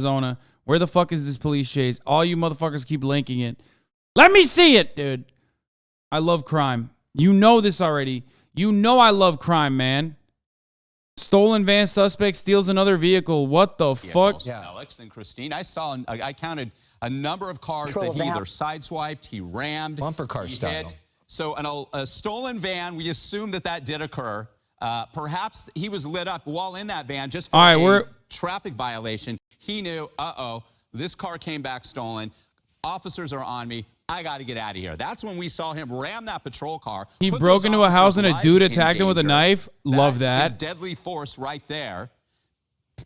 Arizona. Where the fuck is this police chase? All you motherfuckers keep linking it. Let me see it, dude. I love crime. You know this already. You know I love crime, man. Stolen van suspect steals another vehicle. What the fuck? Yeah. Alex and Christine, I counted a number of cars that he either sideswiped, he rammed, bumper car style. hit. So a stolen van, we assume that did occur. Perhaps he was lit up while in that van just for a traffic violation. He knew, this car came back stolen. Officers are on me. I got to get out of here. That's when we saw him ram that patrol car. He broke into a house and a dude attacked him with a knife. Love that. His deadly force right there.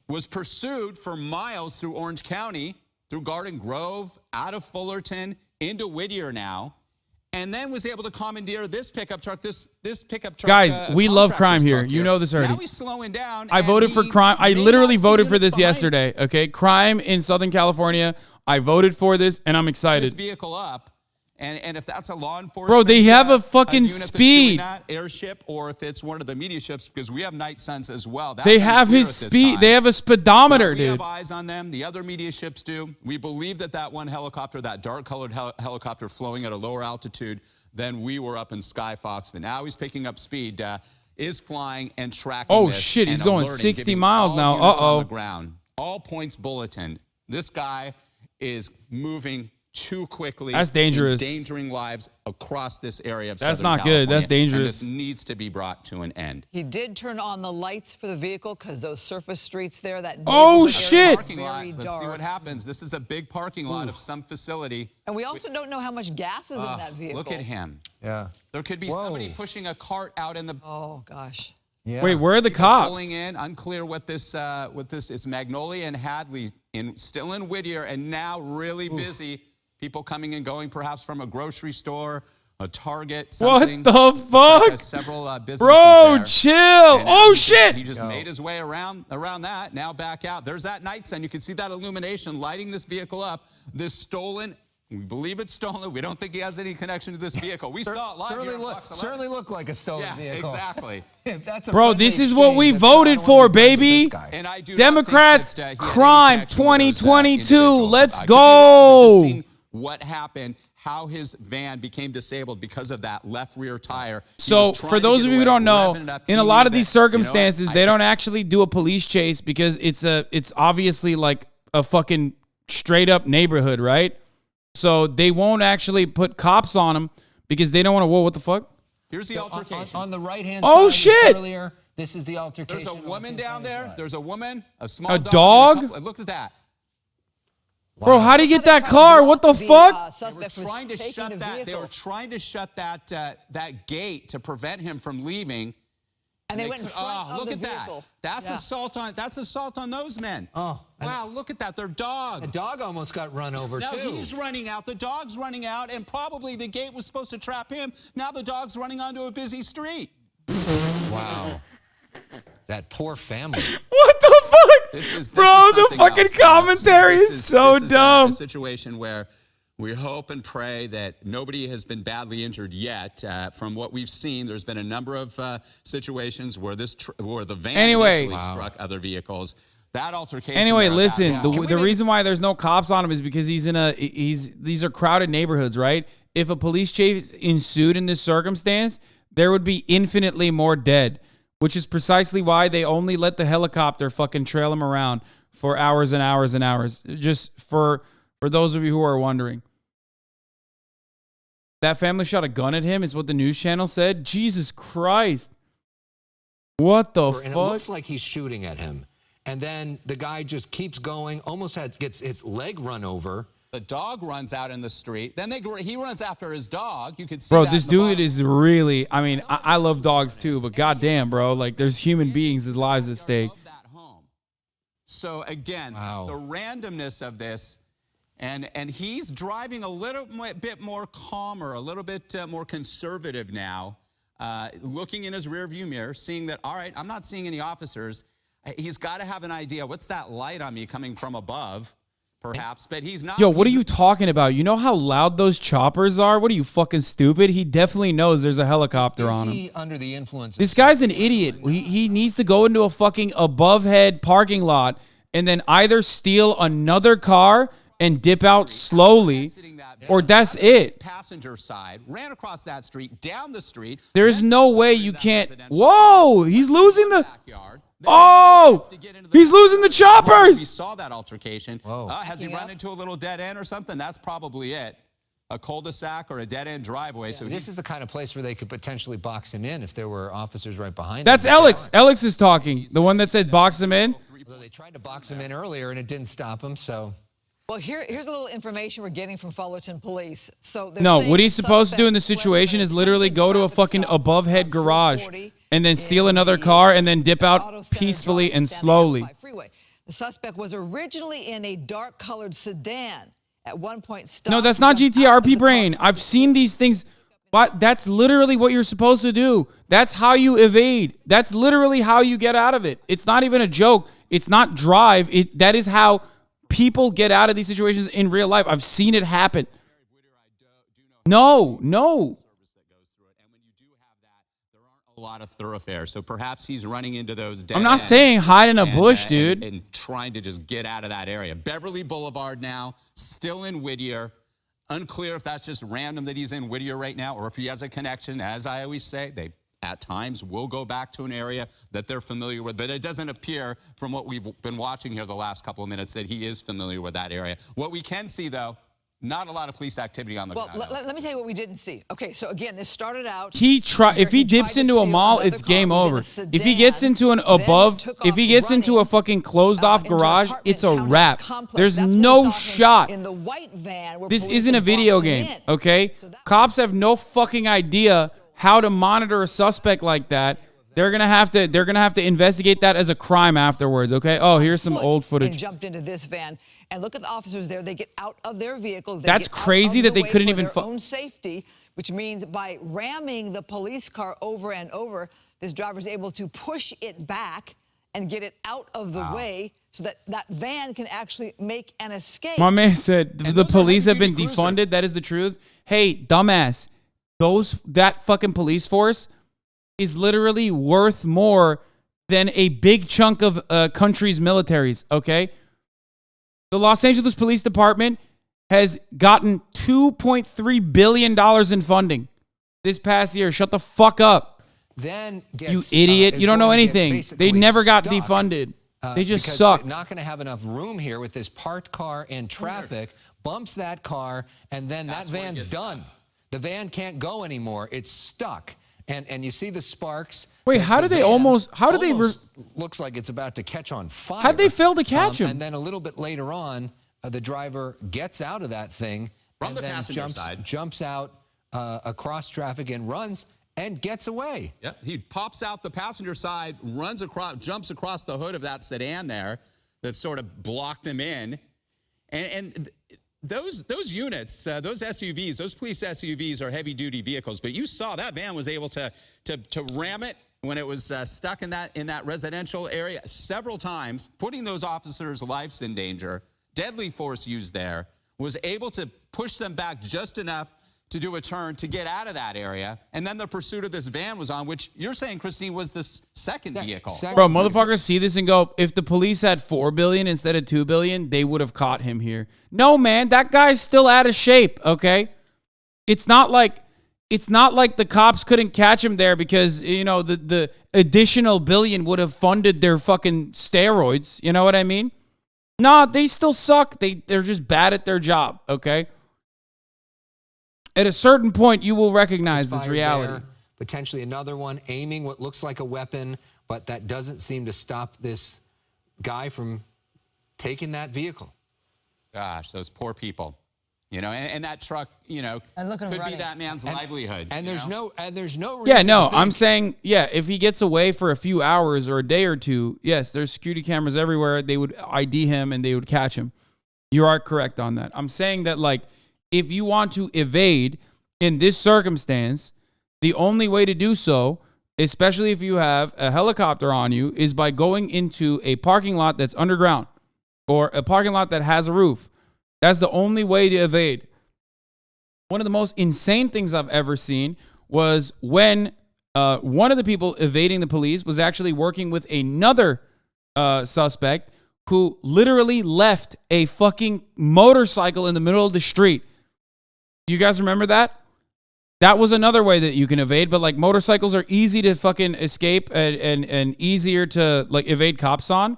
Was pursued for miles through Orange County, through Garden Grove, out of Fullerton, into Whittier now. And then was able to commandeer this pickup truck, this pickup truck. Guys, we love crime here. You know this already. Now he's slowing down. I voted for crime. I literally voted for this yesterday, okay? Crime in Southern California. I voted for this, and I'm excited. This vehicle up, and if that's a law enforcement... Bro, they have a fucking speed. That airship, or if it's one of the media ships, because we have night suns as well. They have his speed. They have a speedometer, dude. We have eyes on them. The other media ships do. We believe that one helicopter, that dark-colored helicopter flowing at a lower altitude than we were up in Sky Fox. But now he's picking up speed, is flying and tracking Oh, shit. He's going 60 miles now. On the ground. All points bulletin. This guy is moving too quickly. That's dangerous. Endangering lives across this area of That's Southern not California. good. That's dangerous. And this needs to be brought to an end. He did turn on the lights for the vehicle because those surface streets there, that oh shit! Parking lot. Let's see what happens. This is a big parking lot of some facility. And we also don't know how much gas is in that vehicle. Look at him. Yeah. There could be somebody pushing a cart out in the. Oh gosh. Yeah. Wait, where are the cops? Pulling in, unclear what this is. Magnolia and Hadley still in Whittier, and now really busy. People coming and going, perhaps from a grocery store, a Target, something. What the fuck? Several businesses Bro, there. chill. And oh shit! He just made his way around that. Now back out. There's that night sun. You can see that illumination lighting this vehicle up. This stolen. We believe it's stolen. We don't think he has any connection to this vehicle. We saw it live. Certainly looked like a stolen vehicle. Exactly. If that's a Bro, this is what we voted for, baby. And I do Democrats, not think crime 2022. Let's go. What happened? How his van became disabled because of that left rear tire. So for those of you who don't know, in a lot of these circumstances, they don't actually do a police chase because it's obviously like a fucking straight up neighborhood, right? So they won't actually put cops on him because they don't want to. Whoa, what the fuck? Here's the altercation. On the right hand oh, side shit. Earlier, this is the altercation. There's a woman down there. There's a woman, a small dog. Look at that. Wow. Bro, how do you get that car? What the fuck? They were trying to shut that. They were trying to shut that gate to prevent him from leaving. And they went in front of look the at vehicle. that. That's assault on those men. Oh. Wow, look at that. Their dog. The dog almost got run over, now too. Now he's running out. The dog's running out, and probably the gate was supposed to trap him. Now the dog's running onto a busy street. Wow. That poor family. What the fuck? Bro, the fucking commentary is so dumb. This is a situation where we hope and pray that nobody has been badly injured yet. From what we've seen, there's been a number of situations where the van struck other vehicles. That altercation. Anyway, listen. The reason why there's no cops on him is because these are crowded neighborhoods, right? If a police chase ensued in this circumstance, there would be infinitely more dead, which is precisely why they only let the helicopter fucking trail him around for hours and hours and hours. Just for those of you who are wondering. That family shot a gun at him is what the news channel said. Jesus Christ. What the fuck? And it looks like he's shooting at him. And then the guy just keeps going, almost gets his leg run over. The dog runs out in the street. Then he runs after his dog. You could see bro, this dude is really, I mean, I love dogs too, but goddamn, bro, like there's human beings' lives at stake. So again, the randomness of this, and he's driving a little bit more calmer, a little bit more conservative now, looking in his rearview mirror, seeing that, all right, I'm not seeing any officers. He's got to have an idea. What's that light on me coming from above? Perhaps, but he's not. Yo, what are you talking about? You know how loud those choppers are? What are you, fucking stupid? He definitely knows there's a helicopter on him. Under the influence. This guy's an idiot. He needs to go into a fucking above head parking lot and then either steal another car and dip out slowly, or that's it. Passenger side, ran across that street, down the street. There's no way you can't. Whoa, he's losing the. Oh, he's losing the We choppers. saw that altercation. Has he run into a little dead end or something? That's probably it. A cul-de-sac or a dead-end driveway. So This is the kind of place where they could potentially box him in if there were officers right behind That's him. Alex. Alex is talking. The one that said box him in. Although they tried to box him in earlier and it didn't stop him, so. Well, here's a little information we're getting from Fullerton Police. So No, what he's supposed to do in this situation is literally go to a fucking above head garage and then steal another car and then dip out peacefully and slowly. The suspect was originally in a dark-colored sedan. At one point, No, that's not GTRP brain. I've seen these things. But that's literally what you're supposed to do. That's how you evade. That's literally how you get out of it. It's not even a joke. It's not drive. That is how people get out of these situations in real life. I've seen it happen. No. a lot of thoroughfares. So perhaps he's running into those dead I'm not ends saying hide in a bush, dude. And trying to just get out of that area. Beverly Boulevard now, still in Whittier. Unclear if that's just random that he's in Whittier right now or if he has a connection. As I always say, they at times will go back to an area that they're familiar with, but it doesn't appear from what we've been watching here the last couple of minutes that he is familiar with that area. What we can see, though, not a lot of police activity on the ground. Well, let me tell you what we didn't see. Okay, so again, this started out. If he dips into a mall, it's game over. If he gets into an if he gets into a fucking closed off garage, it's a wrap. There's no shot. In the white van where This police isn't a had video brought him game, in. okay? Cops have no fucking idea how to monitor a suspect like that. They're gonna have to investigate that as a crime afterwards, okay? Oh, here's some old footage. And jumped into this van, and look at the officers there. They get out of their vehicle. They That's get out crazy of that the they way couldn't for even their own safety, which means by ramming the police car over and over, this driver's able to push it back and get it out of the way so that that van can actually make an escape. My man said the police have been defunded. That is the truth. Hey, dumbass, that fucking police force is literally worth more than a big chunk of a country's militaries, okay? The Los Angeles Police Department has gotten $2.3 billion in funding this past year. Shut the fuck up. Then you idiot. You don't know anything. They never got defunded. They just suck. They're not going to have enough room here with this parked car in traffic, bumps that car, and then that van's done. The van can't go anymore. It's stuck. And you see the sparks. Wait, how did they looks like it's about to catch on fire. How'd they fail to catch him? And then a little bit later on, the driver gets out of that thing From the passenger side. jumps out across traffic and runs and gets away. Yep, he pops out the passenger side, runs across, jumps across the hood of that sedan there that sort of blocked him in. And those units, those SUVs, those police SUVs are heavy-duty vehicles, but you saw that van was able to ram it when it was stuck in that residential area several times, putting those officers' lives in danger. Deadly force used there, was able to push them back just enough to do a turn to get out of that area, and then the pursuit of this van was on, which you're saying, Christine, was the second vehicle. Bro, motherfuckers see this and go, if the police had $4 billion instead of $2 billion, they would have caught him here. No, man, that guy's still out of shape, okay? It's not like the cops couldn't catch him there because, you know, the additional billion would have funded their fucking steroids. You know what I mean? Nah, they still suck. They're just bad at their job, okay? At a certain point, you will recognize this reality. There, potentially another one aiming what looks like a weapon, but that doesn't seem to stop this guy from taking that vehicle. Gosh, those poor people. You know, and that truck, you know, could be that man's livelihood. And there's no reason. Yeah, no, I'm saying, yeah, if he gets away for a few hours or a day or two, yes, there's security cameras everywhere. They would ID him and they would catch him. You are correct on that. I'm saying that, like, if you want to evade in this circumstance, the only way to do so, especially if you have a helicopter on you, is by going into a parking lot that's underground or a parking lot that has a roof. That's the only way to evade. One of the most insane things I've ever seen was when one of the people evading the police was actually working with another suspect who literally left a fucking motorcycle in the middle of the street. You guys remember that? That was another way that you can evade, but like motorcycles are easy to fucking escape and easier to like evade cops on.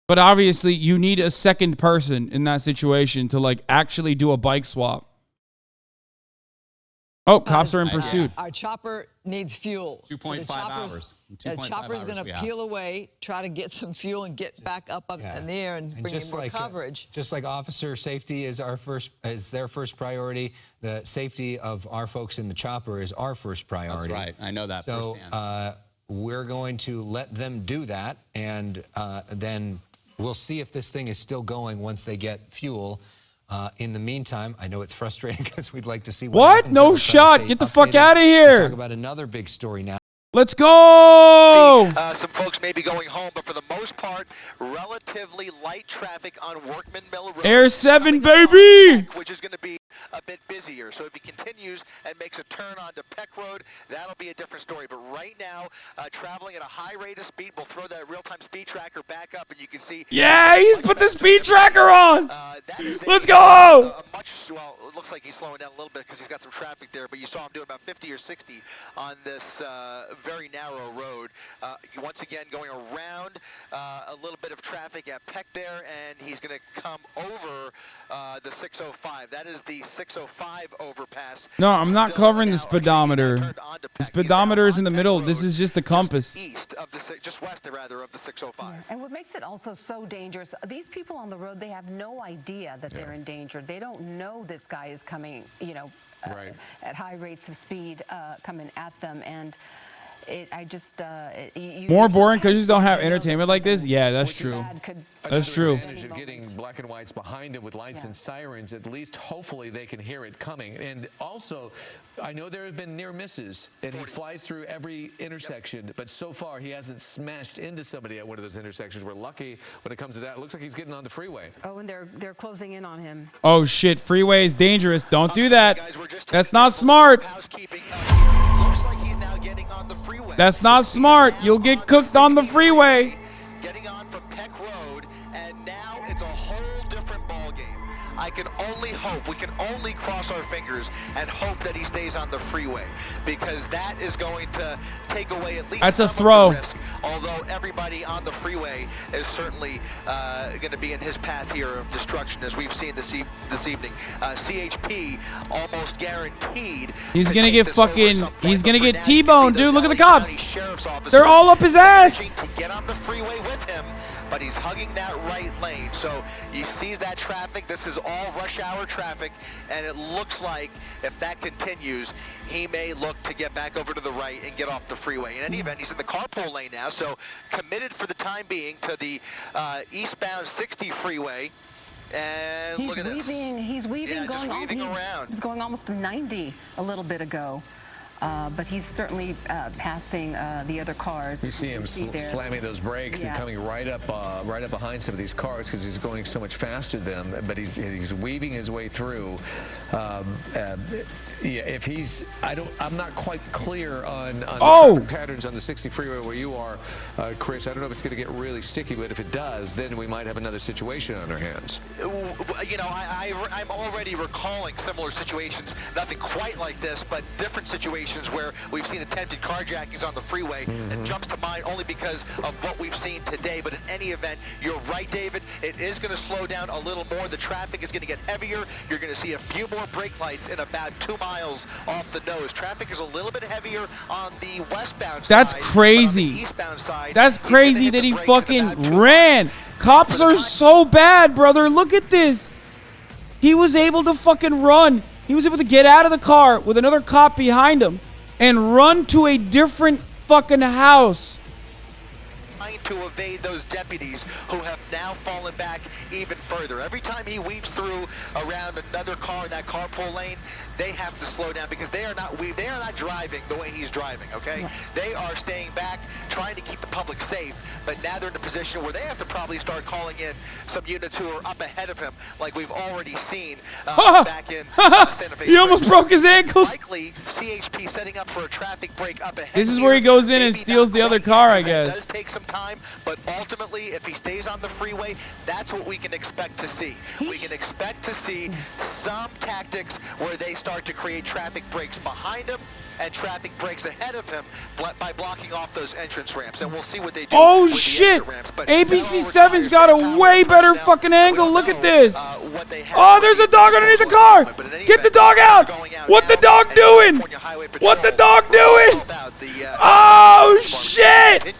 But obviously you need a second person in that situation to like actually do a bike swap. Oh, cops are in pursuit. Our chopper needs fuel. 2.5 hours. The chopper's going to peel away, try to get some fuel and get back up in the air and bring in more coverage. Just like officer safety is their first priority, the safety of our folks in the chopper is our first priority. That's right. I know that firsthand. So we're going to let them do that, and then we'll see if this thing is still going once they get fuel. In the meantime, I know it's frustrating because we'd like to see what? No shot. Get the fuck out of here. Talk about another big story now. Let's go! Some folks may be going home, but for the most part, relatively light traffic on Workman Mill Road. Air 7, baby! Which is going to be a bit busier. So if he continues and makes a turn onto Peck Road, that'll be a different story. But right now, traveling at a high rate of speed, we'll throw that real-time speed tracker back up, and you can see... Yeah, he's put the speed tracker on! Let's go! Well, it looks like he's slowing down a little bit because he's got some traffic there, but you saw him doing about 50 or 60 on this very narrow road. Once again, going around a little bit of traffic at Peck there, and he's going to come over the 605. That is the 605 overpass. No, I'm not covering the speedometer. The speedometer is in the middle. This is just the compass. Just west, rather, of the 605. Yeah. And what makes it also so dangerous, these people on the road, they have no idea that they're in danger. They don't know this guy is coming, you know, at high rates of speed coming at them. And more boring because you just don't have entertainment like this. Yeah, that's true. That's true. Advantage of getting black and whites behind him with lights and sirens, at least hopefully they can hear it coming. And also, I know there have been near misses, and he flies through every intersection, but so far he hasn't smashed into somebody at one of those intersections. We're lucky when it comes to that. It looks like he's getting on the freeway. Oh, and they're closing in on him. Oh shit, freeway is dangerous. Don't do that. That's not smart. That's not smart. You'll get cooked on the freeway. Getting on from Peck Road, and now it's a whole different ball game. I can only hope, we can only cross our fingers and hope that he stays on the freeway, because that is going to take away at least that's a some throw. Of the risk, although everybody on the freeway is certainly going to be in his path here of destruction, as we've seen this evening. CHP almost guaranteed. He's going to get fucking, he's going to get T-boned, dude. Look at the cops. They're all up his ass. To get on the freeway with him, but he's hugging that right lane. So he sees that traffic. This is all rush hour traffic, and it looks like if that continues, he may look to get back over to the right and get off the freeway. In any event, he's in the carpool lane now, so committed for the time being to the eastbound 60 freeway. And look at this. He's weaving, going around. He's going almost 90 a little bit ago. But he's certainly passing the other cars. You see him slamming those brakes and coming right up behind some of these cars because he's going so much faster than them. But he's weaving his way through. Yeah, if he's, I'm not quite clear on the traffic patterns on the 60 freeway where you are, Chris. I don't know if it's going to get really sticky, but if it does, then we might have another situation on our hands. You know, I'm already recalling similar situations, nothing quite like this, but different situations where we've seen attempted carjackings on the freeway. It jumps to mind only because of what we've seen today. But in any event, you're right, David. It is going to slow down a little more. The traffic is going to get heavier. You're going to see a few more brake lights in about 2 miles off the nose. Traffic is a little bit heavier on the westbound side. That's crazy. On the eastbound side, that's crazy that he fucking ran. Cops are so bad, brother. Look at this. He was able to fucking run. He was able to get out of the car with another cop behind him and run to a different fucking house. Trying to evade those deputies who have now fallen back even further. Every time he weaves through around another car in that carpool lane, they have to slow down because they are not driving the way he's driving, okay? Yeah. They are staying back, trying to keep the public safe, but now they're in a position where they have to probably start calling in some units who are up ahead of him, like we've already seen back in Santa Fe. He almost broke his ankles. Likely CHP setting up for a traffic break up ahead. This is where he goes in and steals the other car, I guess. It does take some time. time, but ultimately, if he stays on the freeway, that's what we can expect to see. We can expect to see some tactics where they start to create traffic breaks behind him and traffic breaks ahead of him by blocking off those entrance ramps, and we'll see what they do. Oh with the shit! exit ramps. But ABC7's got a way better fucking angle. Look at this. Oh, there's a dog underneath the car. Get the dog out. What the dog doing? What the dog doing? Oh shit!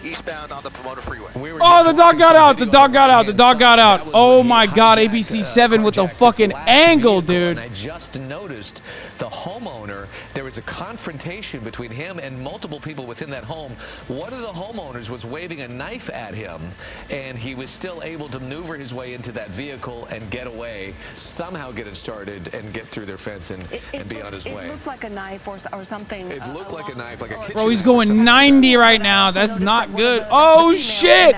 Eastbound on the Pomona Freeway. Oh, the dog got out. The dog got out. The dog got out. Oh my God, ABC7 with the fucking angle, dude. I just noticed the homeowner. There was a confrontation between him and multiple people within that home. One of the homeowners was waving a knife at him, and he was still able to maneuver his way into that vehicle and get away, somehow get it started and get through their fence and be on his way. It looked like a knife or something. It looked like a knife, like a kitchen Bro, he's knife or going something. 90 right now. That's not good. Oh shit!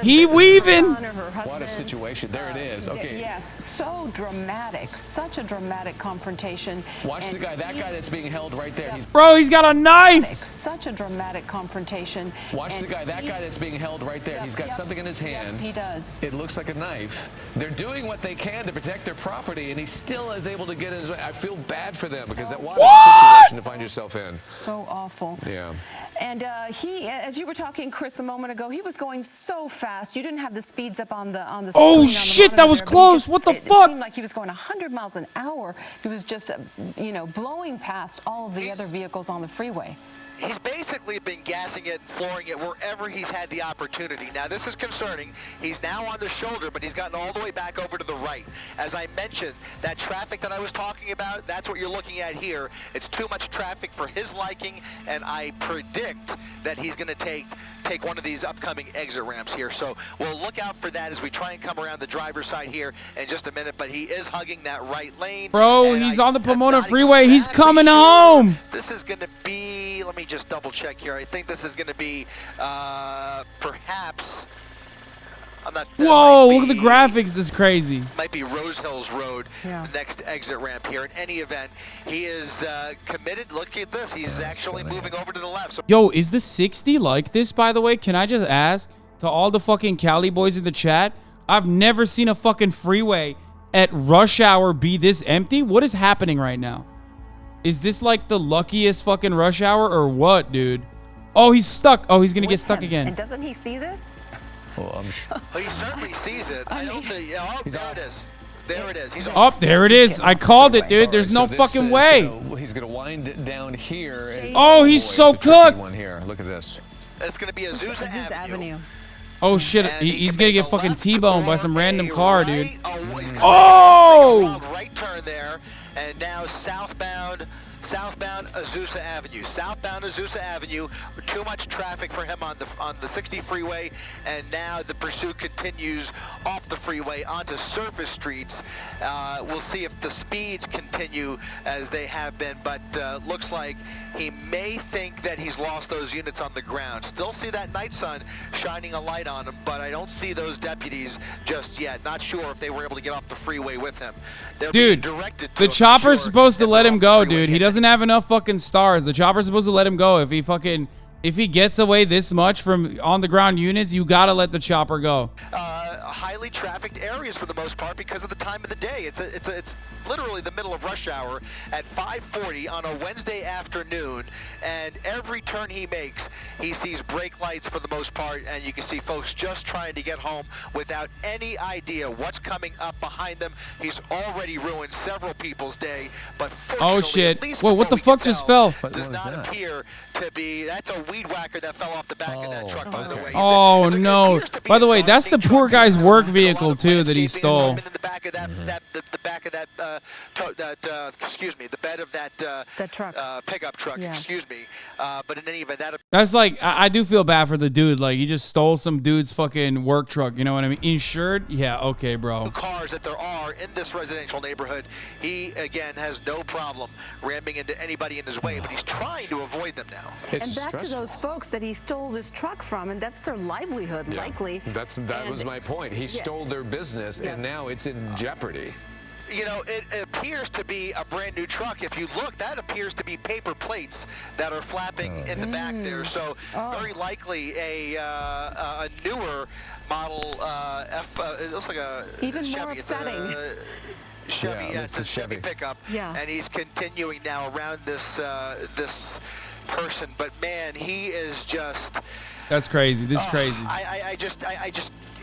He weaving. What a situation. There it is. Okay. Yes, so dramatic. Such a dramatic confrontation. Watch the guy. That guy that's being held right there. Bro, he's got a knife. Such a dramatic confrontation. Watch the guy. That guy that's being held right there. He's got something in his hand. He does. It looks like a knife. They're doing what they can to protect their property, and he still is able to get his way. I feel bad for them because that what a situation to find yourself in. So awful. Yeah. And he, as you were talking, Chris, a moment ago, he was going so fast. You didn't have the speeds up on the screen. Oh shit, that was close. What the fuck? It seemed like he was going 100 miles an hour. He was just, blowing past all of the other vehicles on the freeway. He's basically been gassing it, flooring it wherever he's had the opportunity. Now, this is concerning. He's now on the shoulder, but he's gotten all the way back over to the right. As I mentioned, that traffic that I was talking about, that's what you're looking at here. It's too much traffic for his liking, and I predict that he's going to take one of these upcoming exit ramps here. So we'll look out for that as we try and come around the driver's side here in just a minute, but he is hugging that right lane. Bro, he's on the Pomona Freeway. He's coming home. This is going to be, let me just double check here. I think this is going to be perhaps, I'm not. Whoa, look at the graphics. This is crazy. Might be Rose Hills Road, the next exit ramp here. In any event, he is committed. Look at this. He's actually moving over to the left. So yo, is the 60 like this, by the way? Can I just ask to all the fucking Cali boys in the chat? I've never seen a fucking freeway at rush hour be this empty. What is happening right now? Is this like the luckiest fucking rush hour or what, dude? Oh, he's stuck. Oh, he's gonna get stuck again. And doesn't he see this? Well, I'm sure. he certainly sees it. I don't think. Oh, there it is. There it is. He's oh, there it is. I called it, dude. There's no fucking way. He's gonna wind it down here. And oh, he's so cooked. One here. Look at this. It's gonna be Azusa Avenue. Oh shit, he's gonna get fucking T-boned by some random car, dude. Oh! Right turn there, and now southbound Azusa Avenue. Southbound Azusa Avenue. Too much traffic for him on the 60 freeway, and now the pursuit continues off the freeway onto surface streets. We'll see if the speeds continue as they have been, but looks like he may think that he's lost those units on the ground. Still see that night sun shining a light on him, but I don't see those deputies just yet. Not sure if they were able to get off the freeway with him. Dude, the chopper's supposed to let him go, dude. He doesn't have enough fucking stars. The chopper's supposed to let him go. If he gets away this much from on the ground units, you gotta let the chopper go. Highly trafficked areas for the most part because of the time of the day. It's literally the middle of rush hour at 5:40 on a Wednesday afternoon, and every turn he makes, he sees brake lights for the most part, and you can see folks just trying to get home without any idea what's coming up behind them. He's already ruined several people's day, but oh shit! Whoa, what the fuck just fell? Does not appear to be. That's a weed whacker that fell off the back of that truck, by the way. Oh no! By the way, that's the poor guy's work vehicle too that he stole. The back of that, excuse me, the bed of that truck, pickup truck. Yeah. Excuse me. But in any event, that's like I do feel bad for the dude. Like he just stole some dude's fucking work truck. You know what I mean? Insured? Yeah. Okay, bro. Cars that there are in this residential neighborhood. He again has no problem ramming into anybody in his way, but he's trying to avoid them now. And back to those folks that he stole this truck from, and that's their livelihood, likely. That was my point. He stole their business, and now it's in jeopardy. You know, it appears to be a brand new truck. If you look, that appears to be paper plates that are flapping in the back there. So very likely a newer model it looks like a Even Chevy. more upsetting. Chevy, it's a Chevy pickup. Yeah. And he's continuing now around this this person. But man, he is just. That's crazy. This is crazy. I just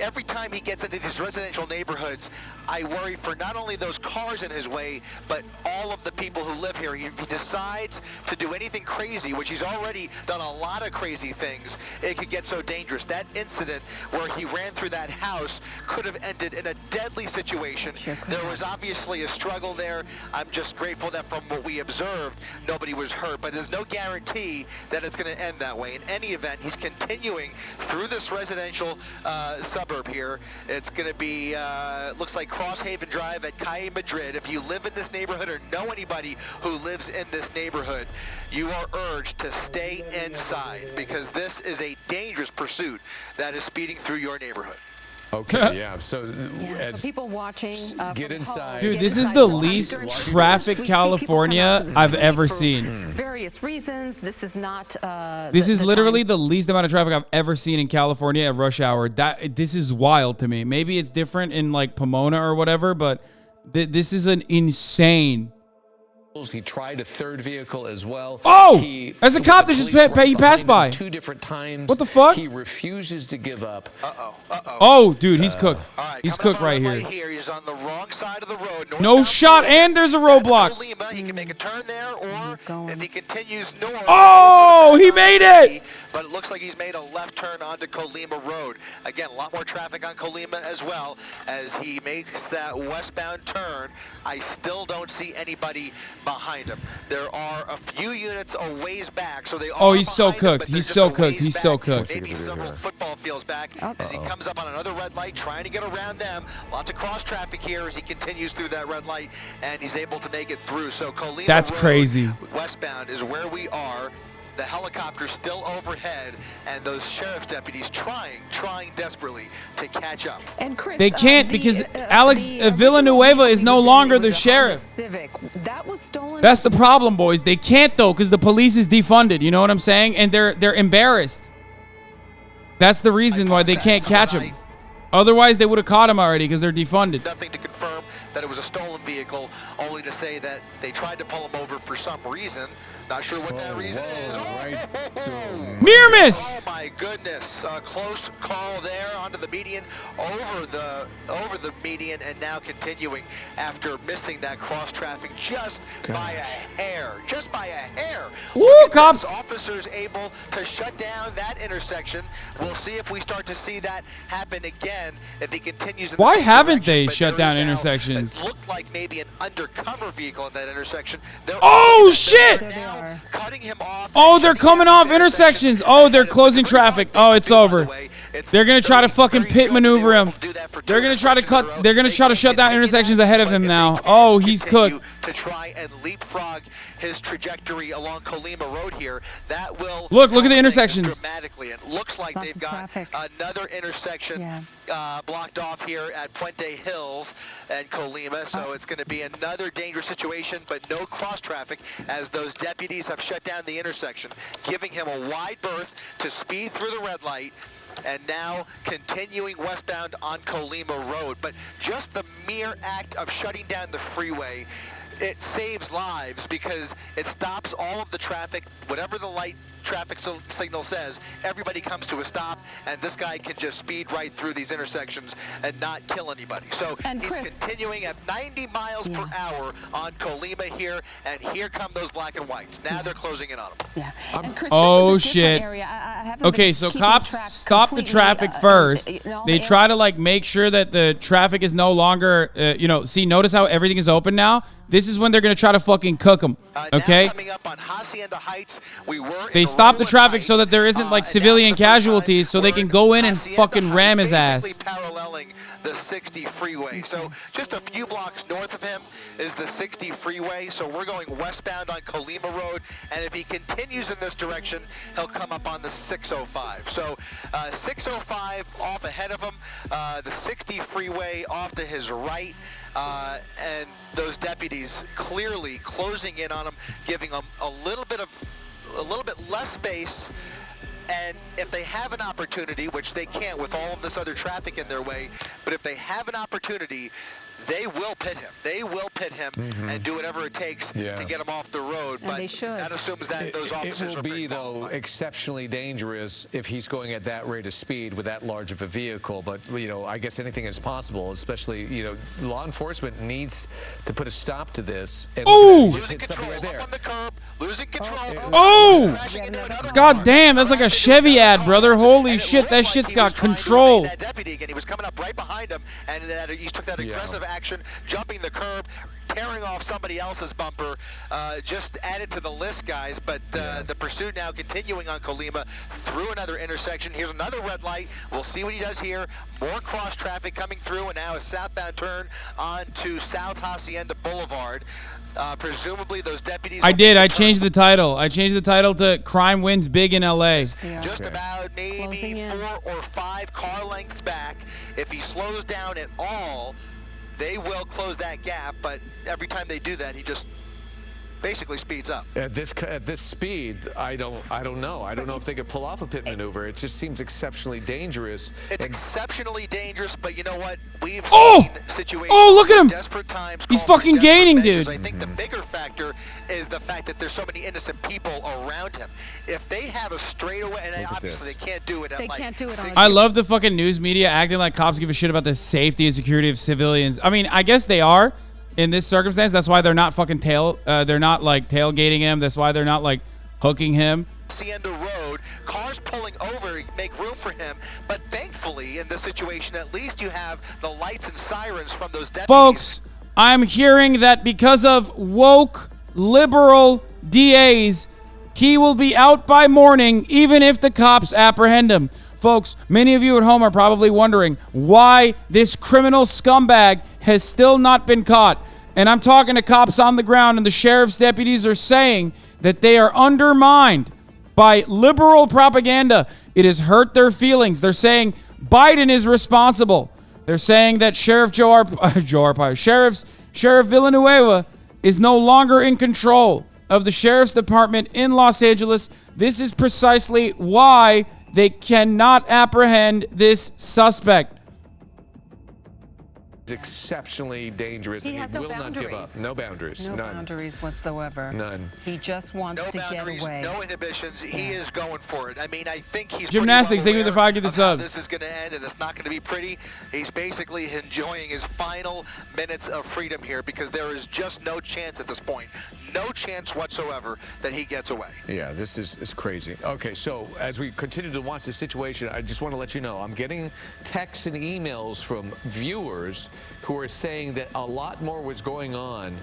every time he gets into these residential neighborhoods, I worry for not only those cars in his way, but all of the people who live here. If he decides to do anything crazy, which he's already done a lot of crazy things, it could get so dangerous. That incident where he ran through that house could have ended in a deadly situation. There was obviously a struggle there. I'm just grateful that from what we observed, nobody was hurt, but there's no guarantee that it's going to end that way. In any event, he's continuing through this residential suburb here. It's going to be, looks like Crosshaven Drive at Calle Madrid. If you live in this neighborhood or know anybody who lives in this neighborhood, you are urged to stay inside because this is a dangerous pursuit that is speeding through your neighborhood. Okay, yeah. So, so people watching, get inside. Dude, this is the least traffic California I've ever seen. Various reasons. This is not. This is literally the least amount of traffic I've ever seen in California at rush hour. This is wild to me. Maybe it's different in like Pomona or whatever, but this is an insane. He tried a third vehicle as well. Oh, as a cop that just he passed by 2 different times. What the fuck? He refuses to give up. Oh, dude, he's cooked. He's cooked right here. He's on the wrong side of the road. No shot, and there's a roadblock. He can make a turn there, or if he continues north. Oh, he made it. But it looks like he's made a left turn onto Colima Road. Again, a lot more traffic on Colima as well as he makes that westbound turn. I still don't see anybody behind him. There are a few units a ways back, so they are. Oh, he's so behind him, cooked. but He's they're so just a cooked. ways He's so back, cooked. Maybe several football fields back as he comes up on another red light, trying to get around them. Lots of cross traffic here as he continues through that red light, and he's able to make it through. So Colima That's Road, crazy. Westbound is where we are. The helicopter's still overhead, and those sheriff's deputies trying desperately to catch up. And Chris, They can't because Alex Villanueva is no longer the sheriff. Civic that was stolen. That's the problem, boys. They can't though because the police is defunded. You know what I'm saying? And they're embarrassed. That's the reason why they can't catch him. Otherwise, they would have caught him already because they're defunded. Nothing to confirm that it was a stolen vehicle, only to say that they tried to pull him over for some reason. Not sure what that reason is. Near miss. Oh my goodness! A close call there onto the median, over the median, and now continuing after missing that cross traffic just by a hair. Just by a hair. Woo, cops! Officers able to shut down that intersection. We'll see if we start to see that happen again if he continues. In Why the same haven't direction. they But shut there down is now, intersections? it looked like maybe an undercover vehicle at that intersection. Oh shit! Now cutting him off. Oh, they're coming off intersections. Oh, they're closing traffic. Oh, it's over. They're gonna try to fucking pit maneuver him. They're gonna try to cut. They're gonna try to shut down intersections ahead of him now. Oh, he's cooked. To try and leapfrog his trajectory along Colima Road here, that will Look at the intersections. dramatically. It looks like Lots they've of got traffic. another intersection blocked off here at Puente Hills and Colima, so it's going to be another dangerous situation, but no cross traffic as those deputies have shut down the intersection, giving him a wide berth to speed through the red light. And now continuing westbound on Colima Road. But just the mere act of shutting down the freeway, it saves lives because it stops all of the traffic. Whatever the light traffic signal says, everybody comes to a stop, and this guy can just speed right through these intersections and not kill anybody. So he's continuing at 90 miles per hour on Colima here, and here come those black and whites. Now they're closing in on him. Yeah. And Chris, Oh this is a different shit. area. I haven't Okay, been so keeping cops track stop the completely, traffic first. They and- try to like make sure that the traffic is no longer, see, notice how everything is open now? This is when they're going to try to fucking cook them, okay? Now coming up on Hacienda Heights, we were They stop the traffic so that there isn't like civilian casualties so they can go in and fucking ram his ass. Paralleling the 60 freeway. So just a few blocks north of him is the 60 freeway. So we're going westbound on Colima Road, and if he continues in this direction, he'll come up on the 605. So 605 off ahead of him, the 60 freeway off to his right, and those deputies clearly closing in on him, giving him a little bit less space. And if they have an opportunity, which they can't with all of this other traffic in their way, but if they have an opportunity, they will pit him. They will pit him and do whatever it takes to get him off the road. And but they should. that assumes that those officers it will be, though, exceptionally dangerous if he's going at that rate of speed with that large of a vehicle. But, you know, I guess anything is possible, especially, you know, law enforcement needs to put a stop to this. And just hit something right there. Up on the curb, losing control. God damn, that's like a Chevy ad, brother. Holy shit, that shit's got control. That deputy again, he was coming up right behind him, and he took that aggressive action, jumping the curb, tearing off somebody else's bumper. Just added to the list, guys. But the pursuit now continuing on Colima through another intersection. Here's another red light. We'll see what he does here. More cross traffic coming through, and now a southbound turn onto South Hacienda Boulevard. Presumably those deputies... I did. I changed the title. I changed the title to Crime Wins Big in L.A. Just about maybe 4 or 5 car lengths back. If he slows down at all, they will close that gap, but every time they do that, he just basically speeds up. At this speed, I don't know. I don't know if they could pull off a pit maneuver. It just seems exceptionally dangerous. It's exceptionally dangerous, but you know what? We've seen situations. Look at him! Desperate times. He's fucking gaining, dude. I think the bigger factor is the fact that there's so many innocent people around him. If they have a straightaway, and obviously they can't do it. They can't do it. I love the fucking news media acting like cops give a shit about the safety and security of civilians. I mean, I guess they are. In this circumstance, that's why they're not fucking they're not like tailgating him. That's why they're not like hooking him. Hacienda Road, cars pulling over, make room for him. But thankfully, in this situation, at least you have the lights and sirens from those deputies. Folks, I'm hearing that because of woke liberal DAs, he will be out by morning, even if the cops apprehend him. Folks, many of you at home are probably wondering why this criminal scumbag has still not been caught. And I'm talking to cops on the ground, and the sheriff's deputies are saying that they are undermined by liberal propaganda. It has hurt their feelings. They're saying Biden is responsible. They're saying that Sheriff Sheriff Villanueva is no longer in control of the sheriff's department in Los Angeles. This is precisely why they cannot apprehend this suspect. It's exceptionally dangerous, and he will not give up. No boundaries. No None. boundaries whatsoever. None. He just wants to get away. No inhibitions. He is going for it. I mean, I think he's Gymnastics. Thank you for the 5 to the sub. This is going to end, and it's not going to be pretty. He's basically enjoying his final minutes of freedom here because there is just no chance at this point. No chance whatsoever that he gets away. Yeah, this is crazy. Okay, so as we continue to watch this situation, I just want to let you know, I'm getting texts and emails from viewers who are saying that a lot more was going on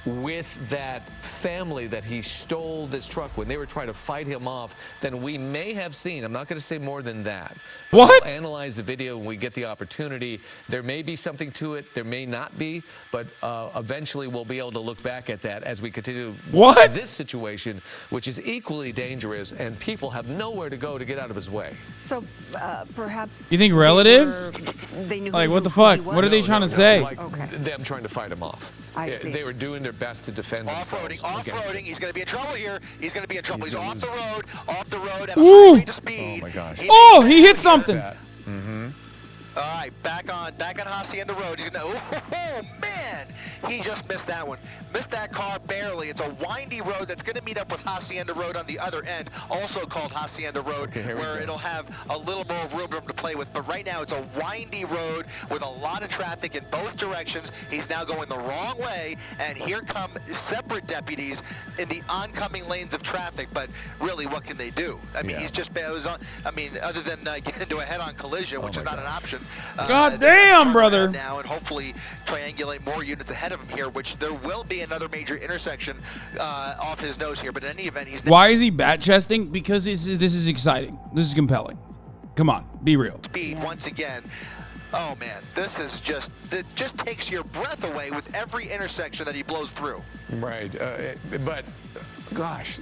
with that family that he stole this truck when they were trying to fight him off than we may have seen. I'm not going to say more than that. What? We'll analyze the video when we get the opportunity. There may be something to it. There may not be. But eventually we'll be able to look back at that as we continue to watch this situation, which is equally dangerous, and people have nowhere to go to get out of his way. So perhaps... You think relatives? They knew like, what the fuck? What are they trying to say? Like them trying to fight him off. I see. They were doing their best to defend themselves. Off-roading. He's going to be in trouble here. He's going to be in trouble. He's off the road at a Ooh. high rate of speed. Oh my gosh. Oh, he hit something. Mm-hmm. All right, back on Hacienda Road. He's gonna, oh man, he just missed that one. Missed that car barely. It's a windy road that's gonna meet up with Hacienda Road on the other end, also called Hacienda Road, where it'll have a little more room to play with. But right now it's a windy road with a lot of traffic in both directions. He's now going the wrong way, and here come separate deputies in the oncoming lanes of traffic. But really, what can they do? I mean, he's just, I mean, other than get into a head-on collision, which is not an option. God damn, brother. Now and hopefully triangulate more units ahead of him here, which there will be another major intersection off his nose here. But in any event, he's... Why is he bat chesting? Because this is exciting. This is compelling. Come on, be real. Speed once again. Oh man, this is it just takes your breath away with every intersection that he blows through. Right, but gosh,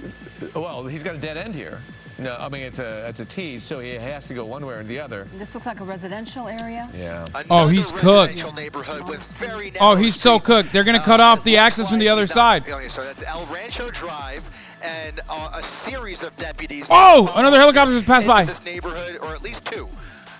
well, he's got a dead end here. No, I mean it's a T, so he has to go one way or the other. This looks like a residential area. Yeah. Oh, he's cooked. Neighborhood with very Oh, he's so cooked. They're gonna cut off the access from the other side. So that's El Rancho Drive, and a series of deputies. Oh, another helicopter just passed by. This neighborhood, or at least two.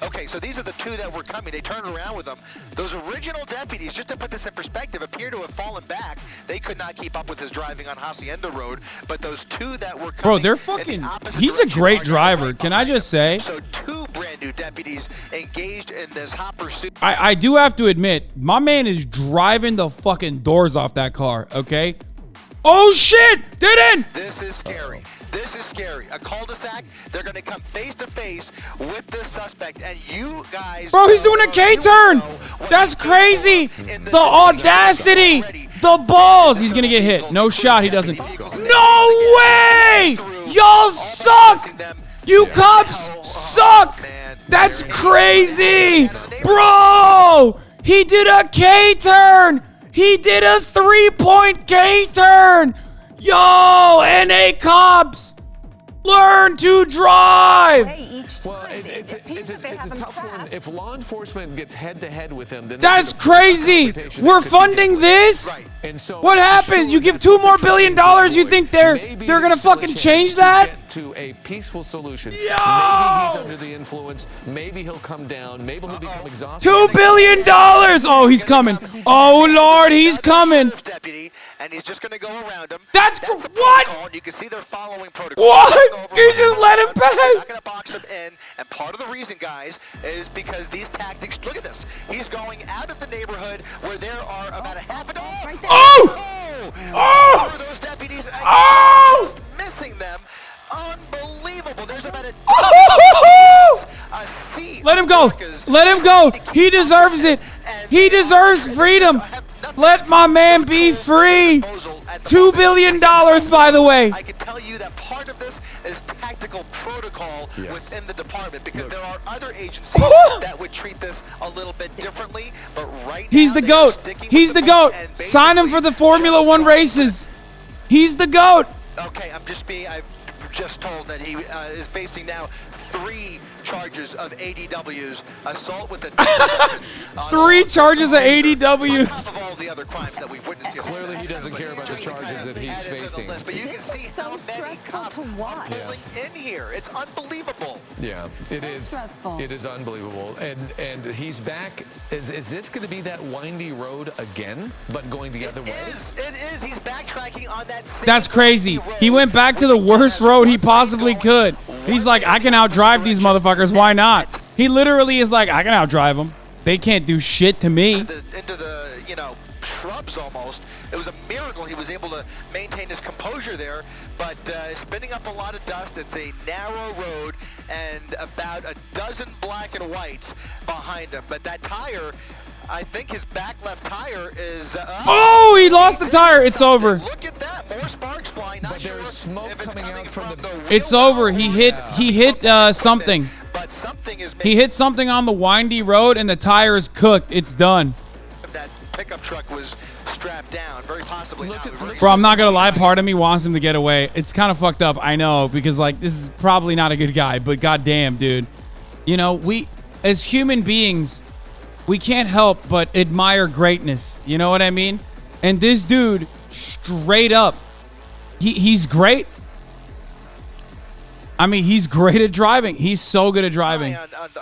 Okay, so these are the two that were coming. They turned around with them. Those original deputies, just to put this in perspective, appear to have fallen back. They could not keep up with his driving on Hacienda Road, but those two that were coming. Bro, they're fucking. He's a great driver. Can I just say? So two brand new deputies engaged in this hot pursuit. I do have to admit, my man is driving the fucking doors off that car. Okay. Oh shit! Didn't. This is scary. This is scary. A cul-de-sac. They're going to come face to face with the suspect, and you guys. Bro, he's doing a K-turn. That's crazy. The audacity. The balls. He's gonna get hit. No shot. He doesn't. No way! Y'all suck. You cops suck. That's crazy, bro. He did a K-turn. He did a 3-point K-turn. Yo, NA cops, learn to drive. Well, it's a tough one. If law enforcement gets head-to-head with him, then that's crazy. We're funding this? And so what happens? You give $2 more billion, you think they're gonna fucking change that? To a peaceful solution. Yo! Maybe he's under the influence. Maybe he'll come down. Maybe he'll become exhausted. $2 billion. Oh, he's coming. Oh Lord, he's coming. Deputy, and he's just going to go around him. That's what? You can see they're following protocol. What? He just let him pass. They're not going to box him in, and part of the reason, guys, is because these tactics. Look at this. He's going out of the neighborhood where there are about a half a dozen. Right there. Oh! Oh! Those deputies. Oh! Just missing them. Unbelievable. There's about a sea. Let him go. Let him go. He deserves it. He deserves freedom. Let my man be free. $2 billion, by the way. I can tell you that part of this is tactical protocol within the department, because there are other agencies that would treat this a little bit differently. But right He's now, the GOAT. He's the GOAT. Sign him for the Formula One races. He's the GOAT. Okay, I'm just told that he is facing now 3 charges of ADWs, assault with a 3 charges of ADWs. of all the other crimes that we've witnessed here. Clearly, he doesn't care about the charges that he's facing. But you can This see is so how many stressful cops to watch. are in here. It's unbelievable. Yeah, it So is. stressful. It is unbelievable, and he's back. Is this going to be that windy road again, but going the other way? It is. He's backtracking on that same That's crazy. He went back to the worst road he possibly could. He's like, I can outdrive these motherfuckers. Why not? He literally is like, I can outdrive them. They can't do shit to me. into the shrubs almost. It was a miracle he was able to maintain his composure there, but spinning up a lot of dust. It's a narrow road and about a dozen black and whites behind him. But that tire, I think his back left tire is Oh, he lost the tire. It's over. Look at that. More sparks flying. Not But sure there's smoke if it's coming out from the wheel It's over. He hit something. But something is He hit something on the windy road and the tire is cooked. It's done. that pickup truck was strapped down, very possibly. Bro, I'm not gonna lie, part of me wants him to get away. It's kind of fucked up, I know, because like this is probably not a good guy, but goddamn, dude. You know, we as human beings, we can't help but admire greatness. You know what I mean? And this dude, straight up, he's great. I mean, he's great at driving. He's so good at driving.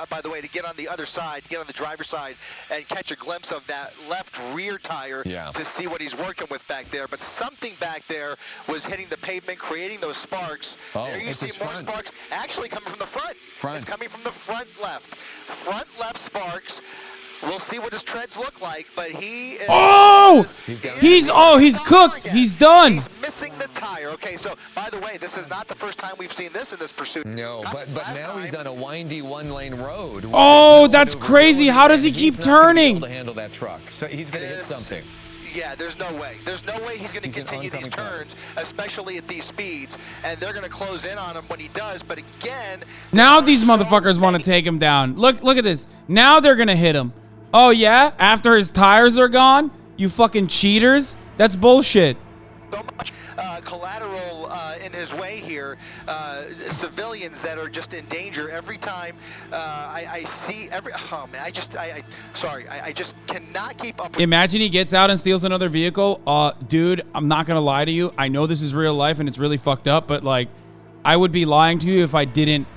By the way, to get on the other side, get on the driver's side, and catch a glimpse of that left rear tire to see what he's working with back there. But something back there was hitting the pavement, creating those sparks. Oh, there you it's see his more front. sparks actually coming from the front. It's coming from the front left. Front left sparks. We'll see what his treads look like, but he is... Oh! He's cooked. He's done. He's missing the tire. Okay, so, by the way, this is not the first time we've seen this in this pursuit. No, but now he's on a windy 1-lane road. Oh, that's crazy. How does he keep turning? He's not gonna be able to handle that truck. So he's going to hit something. Yeah, there's no way. There's no way he's going to continue these turns, especially at these speeds. And they're going to close in on him when he does. But again... Now these motherfuckers want to take him down. Look at this. Now they're going to hit him. Oh, yeah? After his tires are gone? You fucking cheaters? That's bullshit. So much collateral in his way here. Civilians that are just in danger every time I see every. Oh man, I just cannot keep up. Imagine he gets out and steals another vehicle. Dude, I'm not gonna lie to you. I know this is real life and it's really fucked up, but like, I would be lying to you if I didn't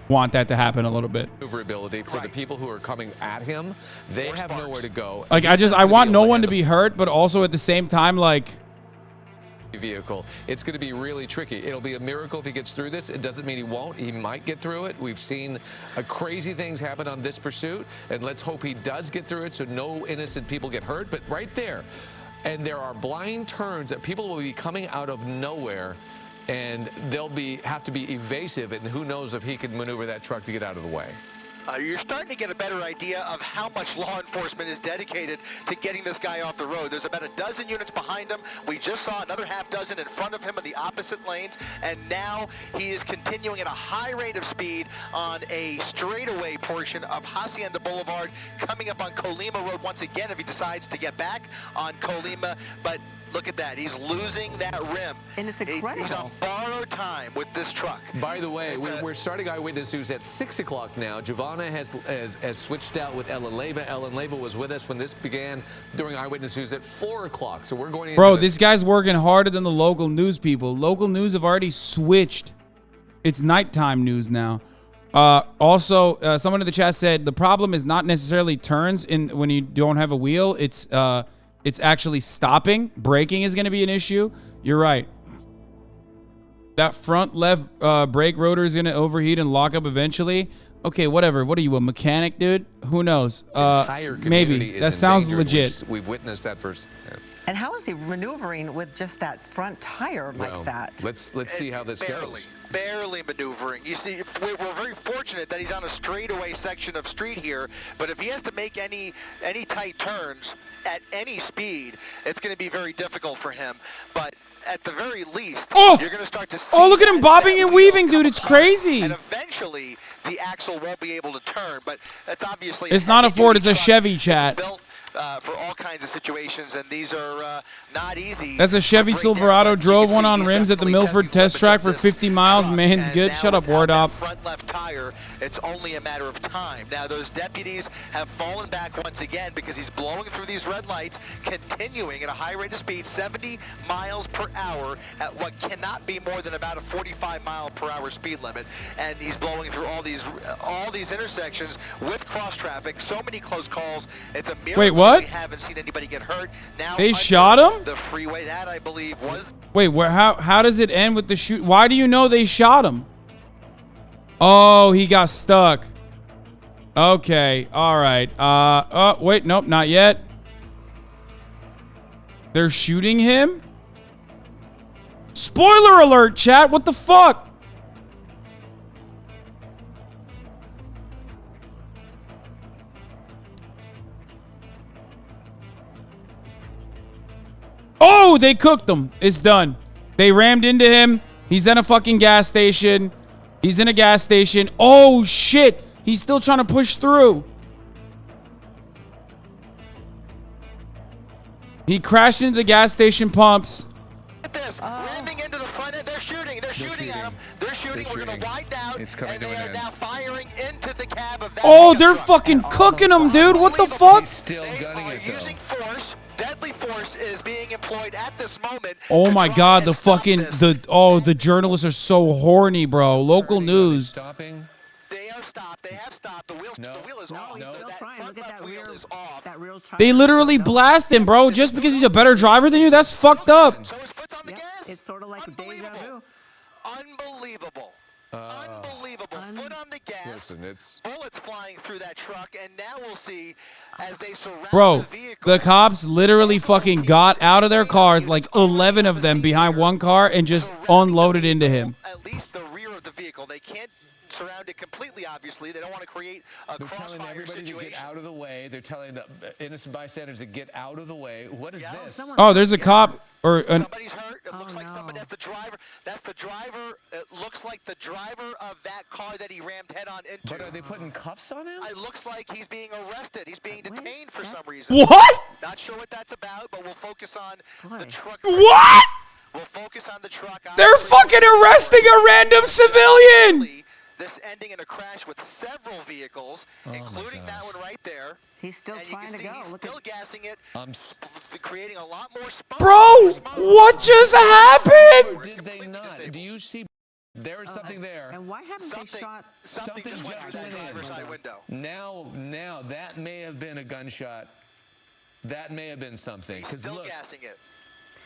want that to happen a little bit. Maneuverability for the people who are coming at him. They have nowhere to go. Like, I want no one to be hurt, but also at the same time, like, vehicle. It's going to be really tricky. It'll be a miracle if he gets through this. It doesn't mean he won't. He might get through it. We've seen crazy things happen on this pursuit, and let's hope he does get through it so no innocent people get hurt. But right there, and there are blind turns that people will be coming out of nowhere, and they'll have to be evasive, and who knows if he can maneuver that truck to get out of the way. You're starting to get a better idea of how much law enforcement is dedicated to getting this guy off the road. There's about a dozen units behind him. We just saw another half dozen in front of him in the opposite lanes, and now he is continuing at a high rate of speed on a straightaway portion of Hacienda Boulevard, coming up on Colima Road once again if he decides to get back on Colima. But look at that. He's losing that rim. And it's incredible. He's on borrowed time with this truck. By the way, we're starting Eyewitness News at 6 o'clock now. Giovanna has switched out with Ellen Leyva. Ellen Leyva was with us when this began during Eyewitness News at 4 o'clock. So we're going into bro, this guy's working harder than the local news people. Local news have already switched. It's nighttime news now. Also, someone in the chat said the problem is not necessarily turns when you don't have a wheel. It's actually stopping. Braking is going to be an issue. You're right. That front left brake rotor is going to overheat and lock up eventually. Okay, whatever. What are you, a mechanic, dude? Who knows? Maybe. That sounds legit. We've witnessed that first. And how is he maneuvering with just that front tire like that? Let's see how this goes. Barely maneuvering. You see, we're very fortunate that he's on a straightaway section of street here, but if he has to make any tight turns at any speed, it's going to be very difficult for him. But at the very least, you're going to start to see. Oh, look at him bobbing and weaving, dude. It's crazy. And eventually, the axle won't be able to turn, but that's obviously. It's not a Ford, it's a Chevy, chat. It's built for all kinds of situations, and these are not easy. That's a Chevy Silverado. Drove one on rims at the Milford test track for 50 miles. Man's good. Shut up, Wardoff. Front left tire, it's only a matter of time. Now, those deputies have fallen back once again because he's blowing through these red lights, continuing at a high rate of speed, 70 miles per hour at what cannot be more than about a 45-mile-per-hour speed limit. And he's blowing through all these intersections with cross traffic. So many close calls. It's a miracle. Wait, what? We haven't seen anybody get hurt. Now they shot him? The freeway, that I believe was. Wait, how does it end with the shoot? Why do you know they shot him? Oh, he got stuck. Okay, all right. Oh, wait, nope, not yet. They're shooting him? Spoiler alert, chat. What the fuck? Oh, they cooked him. It's done. They rammed into him. He's in a fucking gas station. He's in a gas station. Oh, shit. He's still trying to push through. He crashed into the gas station pumps. Look at this. Ramming into the front end. They're shooting. They're shooting at him. They're shooting. We're going to widen out. It's coming and to they an are end. now firing into the cab of that. Oh, they're fucking cooking him, dude. What the fuck? He's still gunning it, though. Using force. Deadly force is being employed at this moment. Oh my god, the fucking the journalists are so horny, bro. Local news. Stopping. They are stopped. They have stopped. The wheel is off. He's still trying. Look at that real tire. They literally blast him, bro, just because he's a better driver than you. That's fucked up. So his foot's on the gas. It's sort of like deja vu. Unbelievable. Unbelievable. Foot on the gas. Listen, it's bullets flying through that truck, and now we'll see as they surround Bro, the vehicle. the cops literally fucking got out of their cars, like 11 of them behind one car, and just unloaded into him. At least the rear of the vehicle. They can't surrounded completely, obviously. They don't want to create a They're telling crossfire everybody situation. to get out of the way. They're telling the innocent bystanders to get out of the way. What is this? Oh, there's a cop or Somebody's hurt. It looks like somebody. That's the driver. That's the driver. It looks like the driver of that car that he rammed head-on into. But are they putting cuffs on him? It looks like he's being arrested. He's being detained for some reason. what? Not sure what that's about, but we'll focus on the truck. What? We'll focus on the truck. They're fucking arresting a random civilian. This ending in a crash with several vehicles, including that one right there. He's still And trying you to can go. see he's Look still at gassing it, creating a lot more smoke. Bro, what just Or happened? did they not? Do you see? There is something there. And why haven't they shot? Something just went out just that went in. driver's side window. Now that may have been a gunshot. That may have been something. He's still gassing it.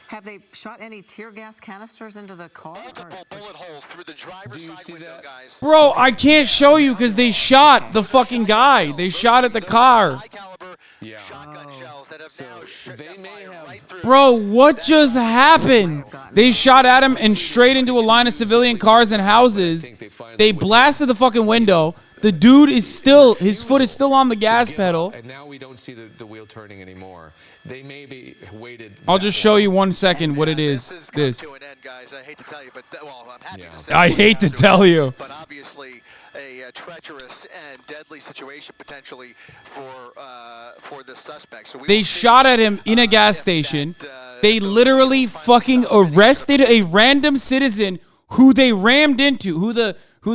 Have they shot any tear gas canisters into the car? Multiple bullet holes through the driver's side window, guys. Bro, I can't show you because they shot the fucking guy. They shot at the car. High caliber shotgun shells that have now shot they may have. right through. Bro, what just happened? They shot at him and straight into a line of civilian cars and houses. They blasted the fucking window. The dude is still, his foot is still on the gas pedal. And now we don't see the wheel turning anymore. They maybe waited. I'll just show you 1 second what it is. This has This. come to an end, guys. I hate to tell you, but well, I'm happy to say. I hate to tell you. But obviously, a treacherous and deadly situation potentially for the suspect. So They shot at him in a gas station. They literally fucking arrested a random citizen who they rammed into, who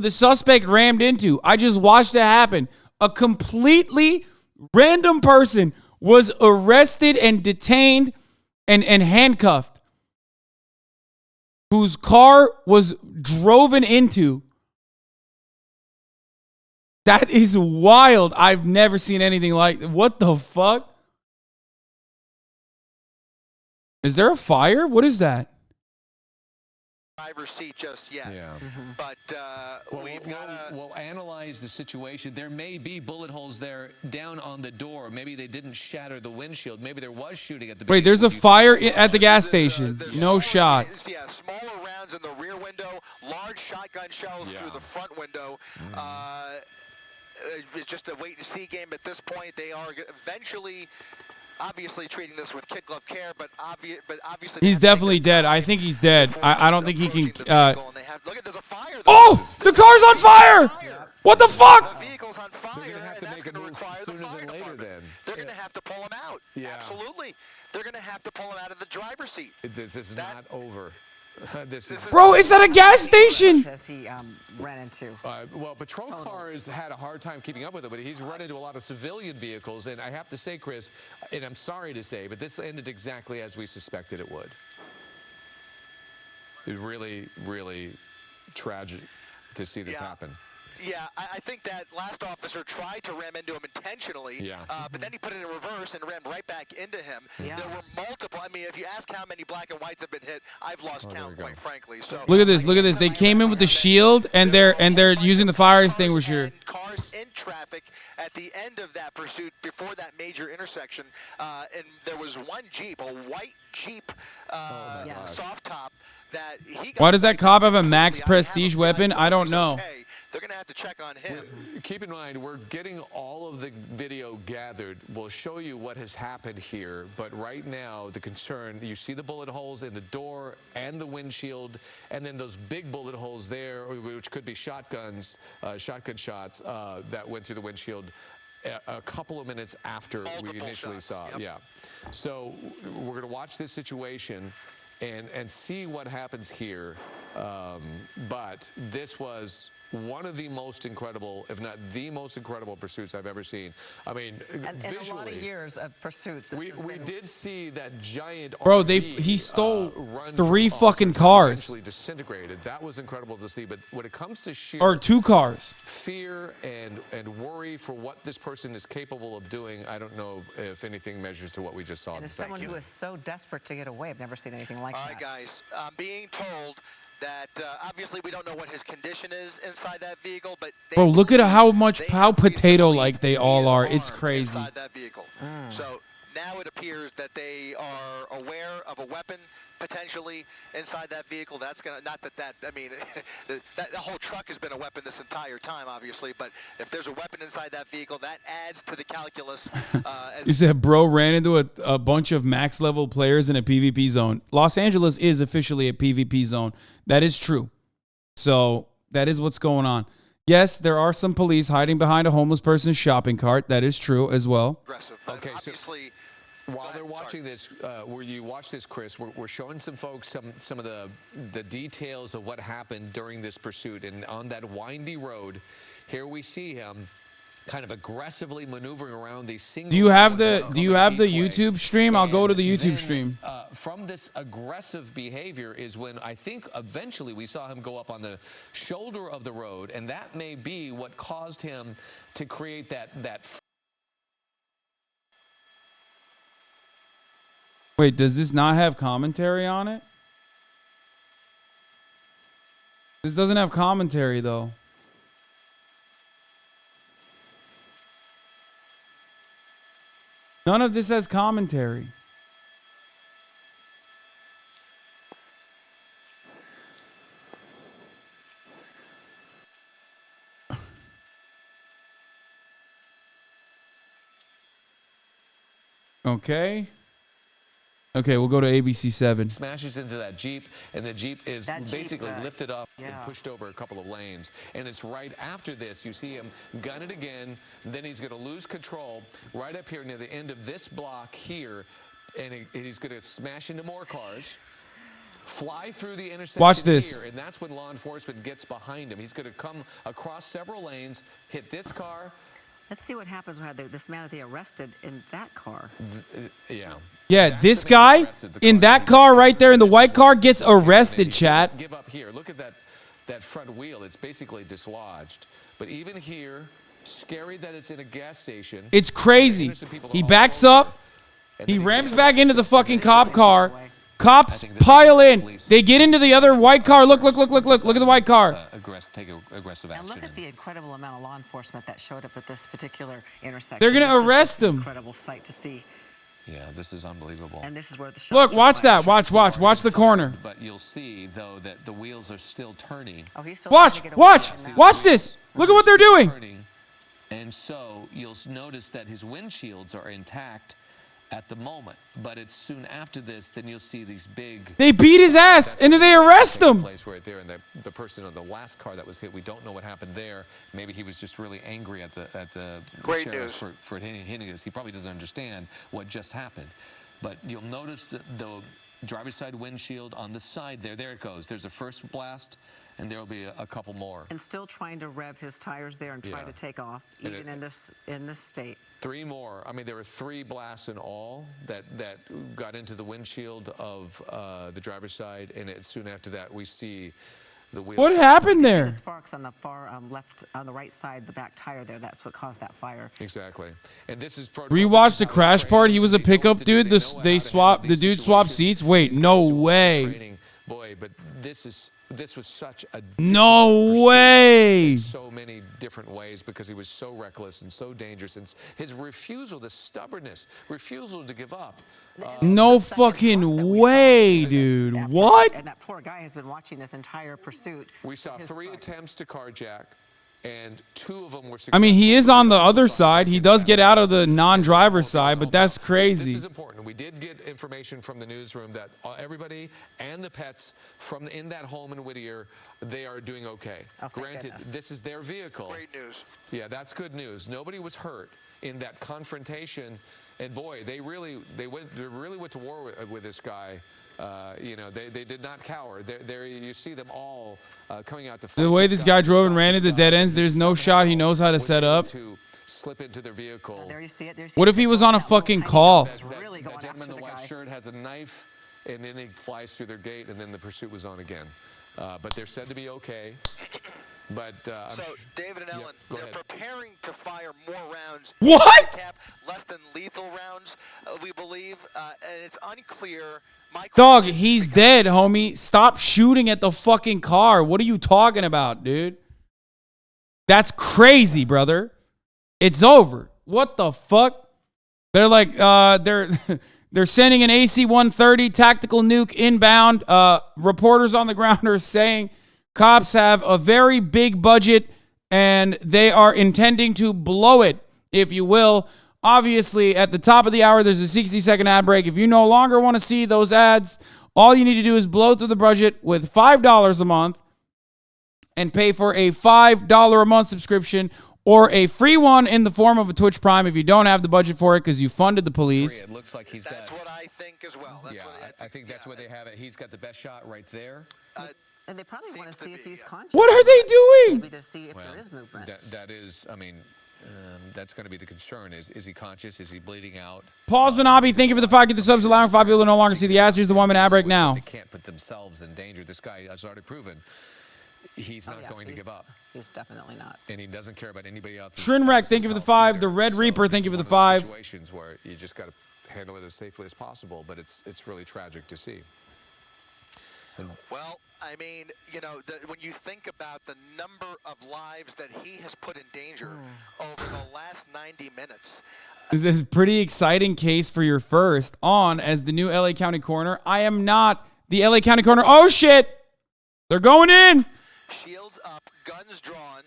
the suspect rammed into. I just watched it happen. A completely random person was arrested and detained and handcuffed, whose car was driven into. That is wild. I've never seen anything like that. What the fuck? Is there a fire? What is that? Driver's seat just yet. Yeah. But we'll analyze the situation. There may be bullet holes there down on the door. Maybe they didn't shatter the windshield. Maybe there was shooting at the. Wait, there's a fire at the gas station. No shot. Yeah, smaller rounds in the rear window, large shotgun shells through the front window. It's just a wait and see game at this point. They are eventually. Obviously treating this with kid glove care, but obviously He's definitely dead. I think he's dead. I don't think he can. Look at there's a fire. Oh, the car's on fire! What the fuck? The vehicle's on fire, and that's going to require the fire department. They're going to have to pull him out. Yeah. Absolutely. They're going to have to pull him out of the driver's seat. This is not over. Bro, it's at a gas station. He ran into. Well, patrol cars had a hard time keeping up with it, but he's run into a lot of civilian vehicles. And I have to say, Chris, and I'm sorry to say, but this ended exactly as we suspected it would. It was really, really tragic to see this happen. Yeah, I think that last officer tried to ram into him intentionally, but then he put it in reverse and rammed right back into him. Yeah. There were multiple. I mean, if you ask how many black and whites have been hit, I've lost count, quite frankly. So Look at this. Look at this. They came in with the shield and they're using the fire extinguisher. Cars in traffic at the end of that pursuit before that major intersection, and there was one Jeep, a white Jeep soft top. That he got. Why does that cop have a max prestige weapon? I don't know. They're going to have to check on him. Keep in mind, we're getting all of the video gathered. We'll show you what has happened here. But right now, the concern, you see the bullet holes in the door and the windshield, and then those big bullet holes there, which could be shotgun shots that went through the windshield a couple of minutes after we initially saw it. Yeah. So we're going to watch this situation and see what happens here. But this was one of the most incredible, if not the most incredible pursuits I've ever seen. I mean, and visually. a lot of years of pursuits. We did see that giant Bro, RV, he stole run 3 from fucking Austin, cars. eventually disintegrated. That was incredible to see. But when it comes to sheer Or 2 cars. fear and worry for what this person is capable of doing, I don't know if anything measures to what we just saw. And as someone who is so desperate to get away, I've never seen anything like that. All right, guys. I'm being told that obviously we don't know what his condition is inside that vehicle, but Bro, look at how potato-like they all are. It's crazy. Inside that vehicle. So now it appears that they are aware of a weapon potentially inside that vehicle. That's gonna, not that I mean, the whole truck has been a weapon this entire time, obviously. But if there's a weapon inside that vehicle, that adds to the calculus. He said, bro ran into a bunch of max level players in a PvP zone. Los Angeles is officially a PvP zone. That is true. So that is what's going on. Yes, there are some police hiding behind a homeless person's shopping cart. That is true as well. Aggressive. Okay, obviously. While they're watching this, where you watch this, Chris, we're showing some folks some of the details of what happened during this pursuit. And on that windy road, here we see him kind of aggressively maneuvering around these single. Do you have the YouTube stream? I'll go to the YouTube stream. From this aggressive behavior is when I think eventually we saw him go up on the shoulder of the road, and that may be what caused him to create that. Wait, does this not have commentary on it? This doesn't have commentary, though. None of this has commentary. Okay. Okay, we'll go to ABC7. Smashes into that Jeep, and the Jeep is basically lifted up and pushed over a couple of lanes. And it's right after this, you see him gun it again, then he's going to lose control right up here near the end of this block here, and he's going to smash into more cars, fly through the intersection. Watch this. Here, and that's when law enforcement gets behind him. He's going to come across several lanes, hit this car. Let's see what happens when this man that they arrested in that car. Yeah. Yeah, this guy in that car right there in the white car gets arrested, chat. Give up here. Look at that front wheel. It's basically dislodged. But even here, scary that it's in a gas station. It's crazy. He backs up. He rams back into the fucking cop car. Cops pile in. They get into the other white car. Look at the white car. Take aggressive action. And look at the incredible amount of law enforcement that showed up at this particular intersection. They're going to arrest him. Incredible sight to see. Yeah, this is unbelievable. And this is where the look, watch that. Watch the corner. But you'll see, though, that the wheels are still turning. Oh, he's still watch this. Look at what they're doing. And so you'll notice that his windshields are intact at the moment, but it's soon after this, then you'll see these big. They beat his ass, and then they arrest him. Place right there, and the person on the last car that was hit, we don't know what happened there. Maybe he was just really angry at the sheriff for hitting us. He probably doesn't understand what just happened. But you'll notice the driver's side windshield on the side there. There it goes. There's a first blast, and there will be a couple more. And still trying to rev his tires there and try to take off, even in this state. 3 more. I mean, there were 3 blasts in all that got into the windshield of the driver's side, and soon after that, we see the wheels. What happened there? The sparks on the far left, on the right side, the back tire there. That's what caused that fire. Exactly. And this is rewatch the crash part. He was a pickup dude. The dude swapped seats. Wait, no way. Boy, but this was such a no way. So many different ways because he was so reckless and so dangerous, and his refusal, the stubbornness, refusal to give up. No fucking way, dude. What? And that poor guy has been watching this entire pursuit. We saw 3 attempts to carjack, and 2 of them were successful. I mean, he is on the other side. He does get out of the non-driver side, but that's crazy. This is important. We did get information from the newsroom that everybody and the pets in that home in Whittier, they are doing okay. Granted, this is their vehicle. Great news. Yeah, that's good news. Nobody was hurt in that confrontation, and boy, they really went to war with this guy. You know, they did not cower. There you see them all coming out to fight. The way this guy drove and ran into dead ends, there's no shot he knows how to set up. To slip into their vehicle. There you see it. What if he was on a fucking call? That gentleman in the white shirt has a knife, and then he flies through their gate, and then the pursuit was on again. But they're said to be okay. But so David and Ellen, they're preparing to fire more rounds. What? Less than lethal rounds, we believe, and it's unclear. Dog, he's dead, homie. Stop shooting at the fucking car. What are you talking about, dude? That's crazy, brother. It's over. What the fuck? They're like, they're sending an AC-130 tactical nuke inbound. Reporters on the ground are saying cops have a very big budget and they are intending to blow it, if you will. Obviously, at the top of the hour, there's a 60-second ad break. If you no longer want to see those ads, all you need to do is blow through the budget with $5 a month and pay for a $5 a month subscription or a free one in the form of a Twitch Prime if you don't have the budget for it because you funded the police. It looks like he's got. That's what I think as well. That's Yeah, I think that's where they have it. He's got the best shot right there. And they probably want to see if he's conscious. What are they doing? Maybe to see if there is movement. That is, I mean, that's going to be the concern. Is he conscious? Is he bleeding out? HasanAbi, thank you for the 5. Get the subs, allowing 5 people to no longer see the ads. Here's the 1 minute ad break now. They can't put themselves in danger. This guy has already proven he's not going to give up. He's definitely not. And he doesn't care about anybody else. Shrinwreck, thank you for the 5. The Red Reaper, thank you for the 5. Situations where you just got to handle it as safely as possible, but it's really tragic to see. Well, I mean, you know, when you think about the number of lives that he has put in danger over the last 90 minutes. This is a pretty exciting case for your first on as the new LA County Coroner. I am not the LA County Coroner. Oh, shit. They're going in. Shields up, guns drawn,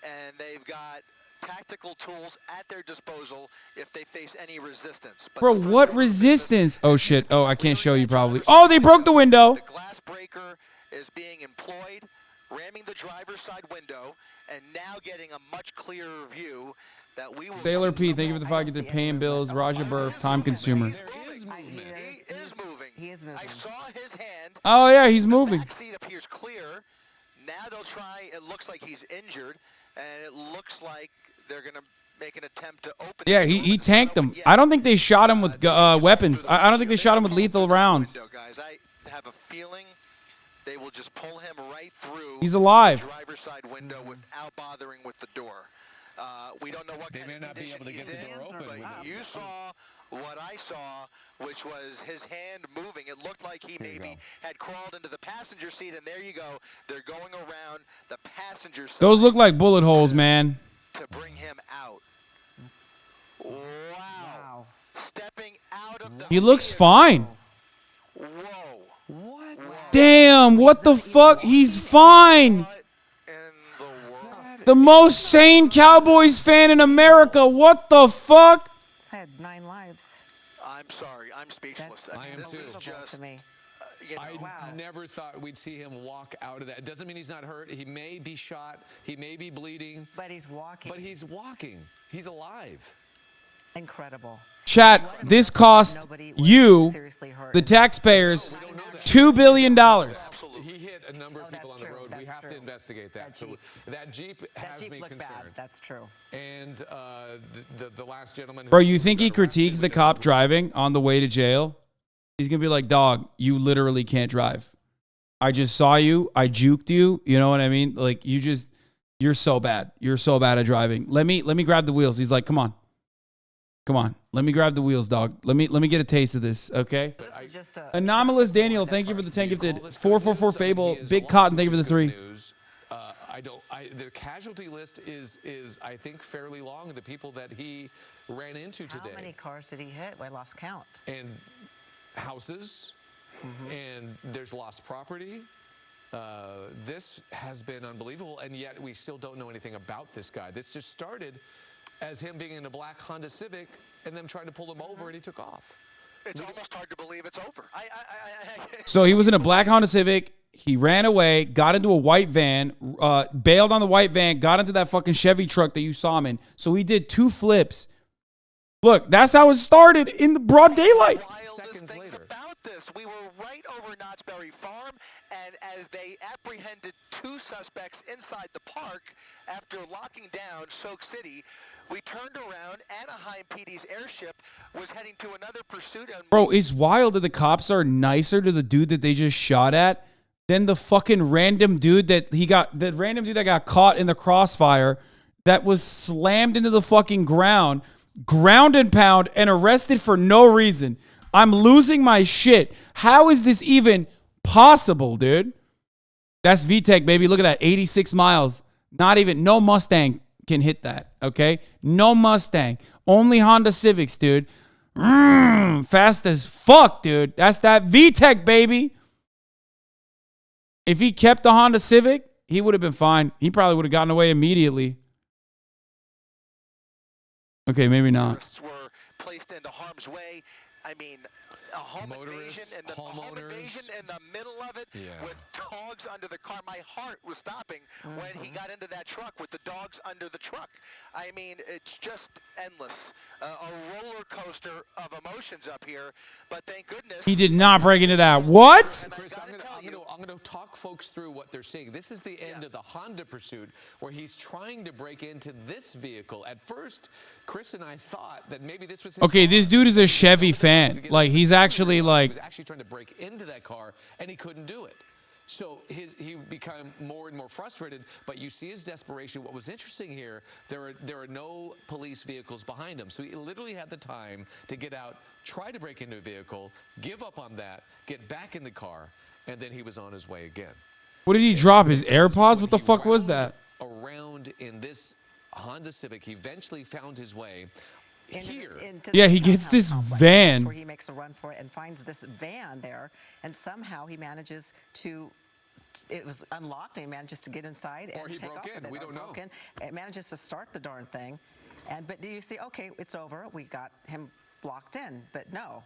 and they've got tactical tools at their disposal if they face any resistance. But bro, what resistance? Oh, shit. Oh, I can't show you probably. Oh, they broke the window. The glass breaker is being employed, ramming the driver's side window, and now getting a much clearer view that we will... Taylor P, thank you for the 5. Get the paying bills. Raja Burf, time consumer. He is moving. He is moving. I saw his hand. Oh, yeah, he's moving. The back seat appears clear. Now they'll try, it looks like he's injured, and it looks like they're going to make an attempt to open Yeah, he tanked him. I don't think they shot him with weapons. I don't think they shot him with lethal rounds. Guys, I have a feeling they will just pull him right through. He's alive. The driver's side window without bothering with the door. We don't know what they may not be able to get the door open. But you saw what I saw, which was his hand moving. It looked like he maybe had crawled into the passenger seat, and there you go. They're going around the passenger side. Those look like bullet holes, man. To bring him out. Wow. Stepping out of the He looks fine. Whoa. What? Damn, what the fuck? He's fine. The most sane Cowboys fan in America. What the fuck? He's had 9 lives. I'm sorry. I'm speechless. I am too. To me. I never thought we'd see him walk out of that. It doesn't mean he's not hurt. He may be shot. He may be bleeding. But he's walking. But he's walking. He's alive. Incredible. Chat, this cost you, the taxpayers, $2 billion. He hit a number of people on the road. We have to investigate that. So that Jeep has me concerned. Bad. That's true. And the last gentleman. Bro, you think he critiques the cop driving on the way to jail? He's going to be like, dog, you literally can't drive. I just saw you. I juked you. You know what I mean? Like, you're so bad. You're so bad at driving. Let me grab the wheels. He's like, come on. Come on. Let me grab the wheels, dog. Let me get a taste of this, okay? Anomalous Daniel, thank you for the 10 gifted. 444 Fable. Big Cotton, thank you for the 3. The casualty list is I think fairly long. The people that he ran into today. How many cars did he hit? I lost count. And houses, and there's lost property. This has been unbelievable, and yet we still don't know anything about this guy. This just started as him being in a black Honda Civic and them trying to pull him over, and he took off. It's almost hard to believe it's over. So he was in a black Honda Civic. He ran away, got into a white van, bailed on the white van, got into that fucking Chevy truck that you saw him in. So he did 2 flips. Look, that's how it started in the broad daylight. Things about this. We were right over Knott's Berry Farm, and as they apprehended 2 suspects inside the park after locking down Soak City, we turned around. Anaheim PD's airship was heading to another pursuit. Bro, it's wild that the cops are nicer to the dude that they just shot at than the fucking random dude that got caught in the crossfire that was slammed into the fucking ground and pound, and arrested for no reason. I'm losing my shit. How is this even possible, dude? That's VTEC, baby. Look at that. 86 miles. No Mustang can hit that, okay? No Mustang. Only Honda Civics, dude. Fast as fuck, dude. That's that VTEC, baby. If he kept the Honda Civic, he would have been fine. He probably would have gotten away immediately. Okay, maybe not. Were placed into harm's way. I mean, a home invasion and the home invasion in the middle of it with dogs under the car. My heart was stopping when he got into that truck with the dogs under the truck. I mean, it's just endless. A roller coaster of emotions up here, but thank goodness. He did not break into that. What? Chris, I'm going to talk folks through what they're seeing. This is the end of the Honda pursuit where he's trying to break into this vehicle. At first, Chris and I thought that maybe this was his Okay, car. this dude is a Chevy fan. Like, he's actually like... He was actually trying to break into that car, and he couldn't do it. So he became more and more frustrated, but you see his desperation. What was interesting here, there are no police vehicles behind him. So he literally had the time to get out, try to break into a vehicle, give up on that, get back in the car, and then he was on his way again. What did he drop? His AirPods? What the fuck was that? Around in this Honda Civic, he eventually found his way here. Yeah, he gets this van. Where he makes a run for it and finds this van there, and somehow he manages to. It was unlocked, and he manages to get inside and take off with it. We don't know. It manages to start the darn thing, but do you see? Okay, it's over. We got him blocked in, but no.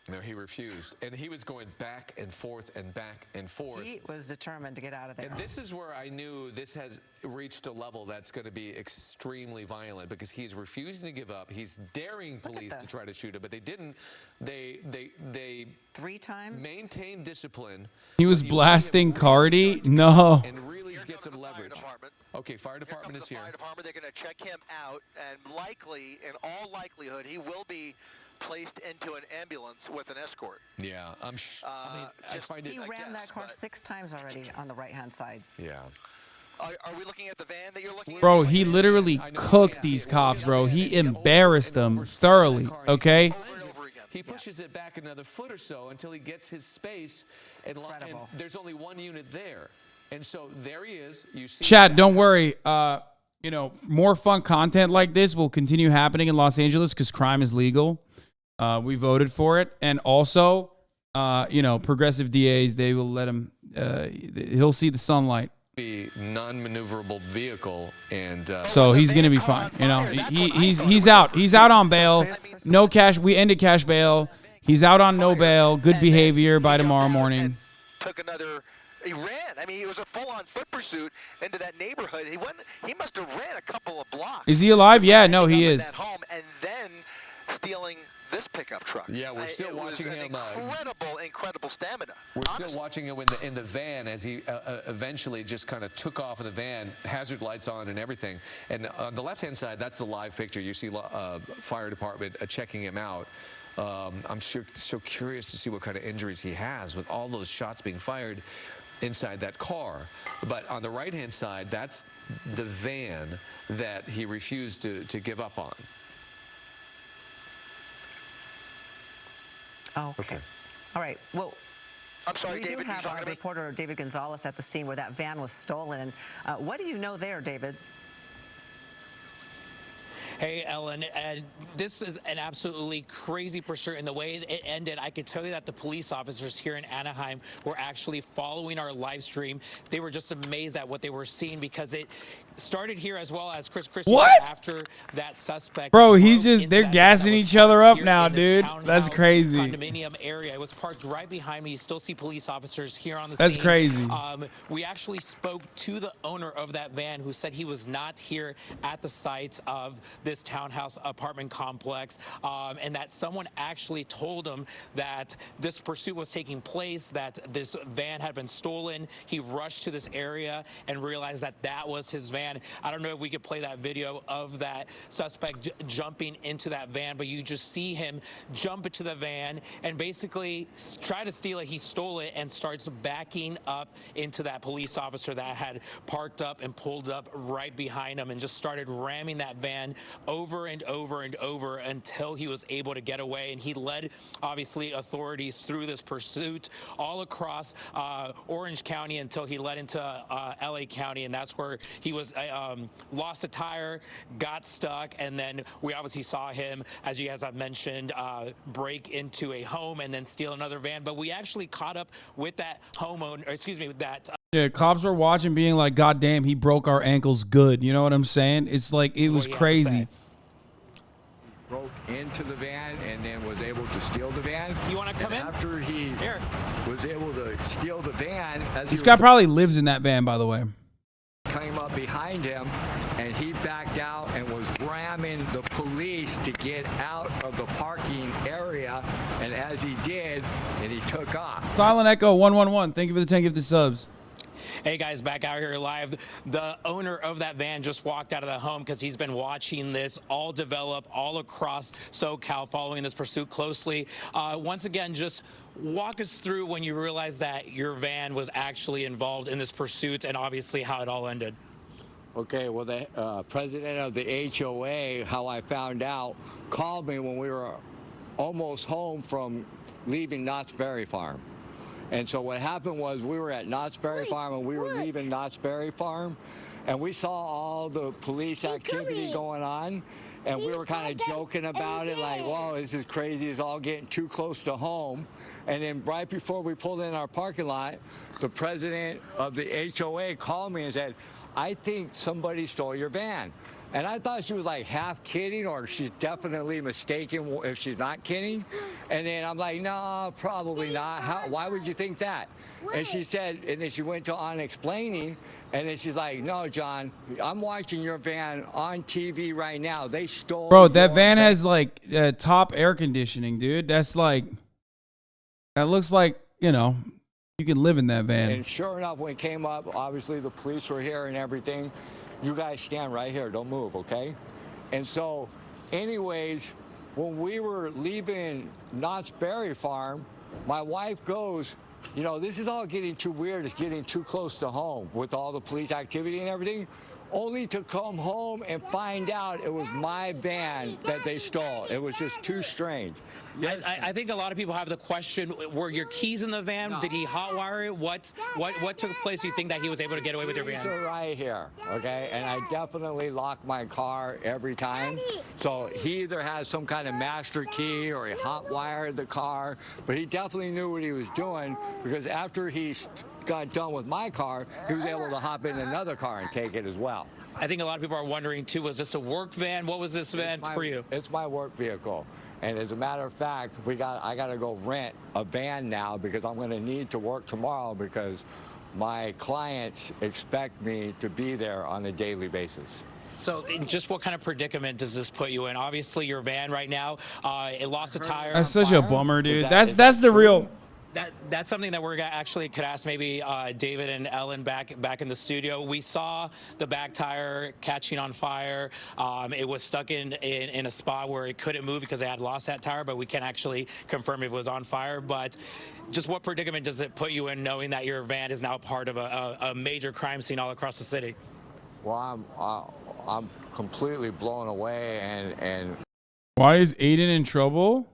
No, he refused, and he was going back and forth and back and forth. He was determined to get out of there. And this is where I knew this has reached a level that's going to be extremely violent because he's refusing to give up. He's daring police to try to shoot him, but they didn't. They 3 times maintained discipline. He was blasting Cardi? No. And really get some leverage. Okay, fire department is here. Fire department, they're going to check him out, and likely, in all likelihood, he will be placed into an ambulance with an escort. Yeah, I find it. He ran that car 6 times already on the right-hand side. Yeah. Are we looking at the van that you're looking at? Bro, he literally cooked these cops, bro. He embarrassed them thoroughly, okay? He pushes it back another foot or so until he gets his space, and there's only one unit there. And so there he is. You see. Chad, don't worry. You know, more fun content like this will continue happening in Los Angeles because crime is legal. We voted for it. And also, you know, progressive DAs, they will let him, he'll see the sunlight. Be non-maneuverable vehicle, and so he's gonna be fine. You know, he's out. He's out on bail. No cash. We ended cash bail. He's out on no bail. Good behavior by tomorrow morning. Took another. He ran. I mean, it was a full-on foot pursuit into that neighborhood. He must have ran a couple of blocks. Is he alive? Yeah, no, he is. That home and then stealing this pickup truck. Yeah, we're still watching him. Incredible stamina. We're still watching him in the van as he eventually just kind of took off in the van, hazard lights on and everything. And on the left-hand side, that's the live picture. You see fire department checking him out. I'm so curious to see what kind of injuries he has with all those shots being fired inside that car. But on the right-hand side, that's the van that he refused to give up on. Oh, okay. All right. Well, I'm sorry, we David. do have our reporter David Gonzalez at the scene where that van was stolen. And what do you know there, David? Hey, Ellen, this is an absolutely crazy pursuit. And the way it ended, I could tell you that the police officers here in Anaheim were actually following our live stream. They were just amazed at what they were seeing because it started here as well as Chris after that suspect. Bro, they're gassing each other up now, dude. That's crazy. Condominium area. It was parked right behind me. You still see police officers here on the scene. That's crazy. We actually spoke to the owner of that van who said he was not here at the site of this townhouse apartment complex, and that someone actually told him that this pursuit was taking place, that this van had been stolen. He rushed to this area and realized that that was his van. I don't know if we could play that video of that suspect jumping into that van, but you just see him jump into the van and basically try to steal it. He stole it and starts backing up into that police officer that had parked up and pulled up right behind him and just started ramming that van over and over and over until he was able to get away. And he led, obviously, authorities through this pursuit all across Orange County until he led into LA County, and that's where he was was lost a tire, got stuck, and then we obviously saw him, as you guys have mentioned, break into a home and then steal another van. But we actually caught up with that homeowner, or excuse me, with that. Yeah, cops were watching, being like, "God damn, he broke our ankles good." You know what I'm saying? It's like it was crazy. Broke into the van and then was able to steal the van. You want to come in? After he was able to steal the van, as This guy probably lives in that van, by the way. Came up behind him, and he backed out and was ramming the police to get out of the parking area. And as he did, and he took off. Silent Echo 111. Thank you for the 10 gifted subs. Hey guys, back out here live. The owner of that van just walked out of the home because he's been watching this all develop all across SoCal, following this pursuit closely. Once again, just walk us through when you realized that your van was actually involved in this pursuit and obviously how it all ended. Okay, well, the president of the HOA, how I found out, called me when we were almost home from leaving Knott's Berry Farm. And so what happened was we were at Knott's Berry Farm and we were leaving Knott's Berry Farm, and we saw all the police activity going on, and we were kind of joking about it, like, whoa, this is crazy, it's all getting too close to home. And then right before we pulled in our parking lot, the president of the HOA called me and said, "I think somebody stole your van." And I thought she was like half kidding, or she's definitely mistaken if she's not kidding. And then I'm like, no, probably not. Why would you think that? And she said, and then she went on explaining, and then she's like, no, John, I'm watching your van on TV right now. They stole. Bro, that van has like top air conditioning, dude. That's like, that looks like, you know, you can live in that van. And sure enough, when it came up, obviously the police were here and everything. You guys stand right here, don't move, okay? And so, anyways, when we were leaving Knott's Berry Farm, my wife goes, you know, this is all getting too weird. It's getting too close to home with all the police activity and everything, only to come home and find out it was my van that they stole. It was just too strange. Yes. I think a lot of people have the question, were your keys in the van? No. Did he hotwire it? What took place? Do you think that he was able to get away with your van? Keys are right here, okay? And I definitely lock my car every time. So he either has some kind of master key or he hotwired the car, but he definitely knew what he was doing, because after he got done with my car, he was able to hop in another car and take it as well. I think a lot of people are wondering too, was this a work van? What was this van for you? It's my work vehicle. And as a matter of fact, I got to go rent a van now, because I'm going to need to work tomorrow, because my clients expect me to be there on a daily basis. So just what kind of predicament does this put you in? Obviously, your van right now, it lost a tire. That's such a bummer, dude. That's the real... That's something that we're actually could ask maybe David and Ellen back in the studio. We saw the back tire catching on fire. It was stuck in a spot where it couldn't move because they had lost that tire, but we can't actually confirm if it was on fire. But just what predicament does it put you in, knowing that your van is now part of a major crime scene all across the city? Well, I'm completely blown away, and why is Aiden in trouble?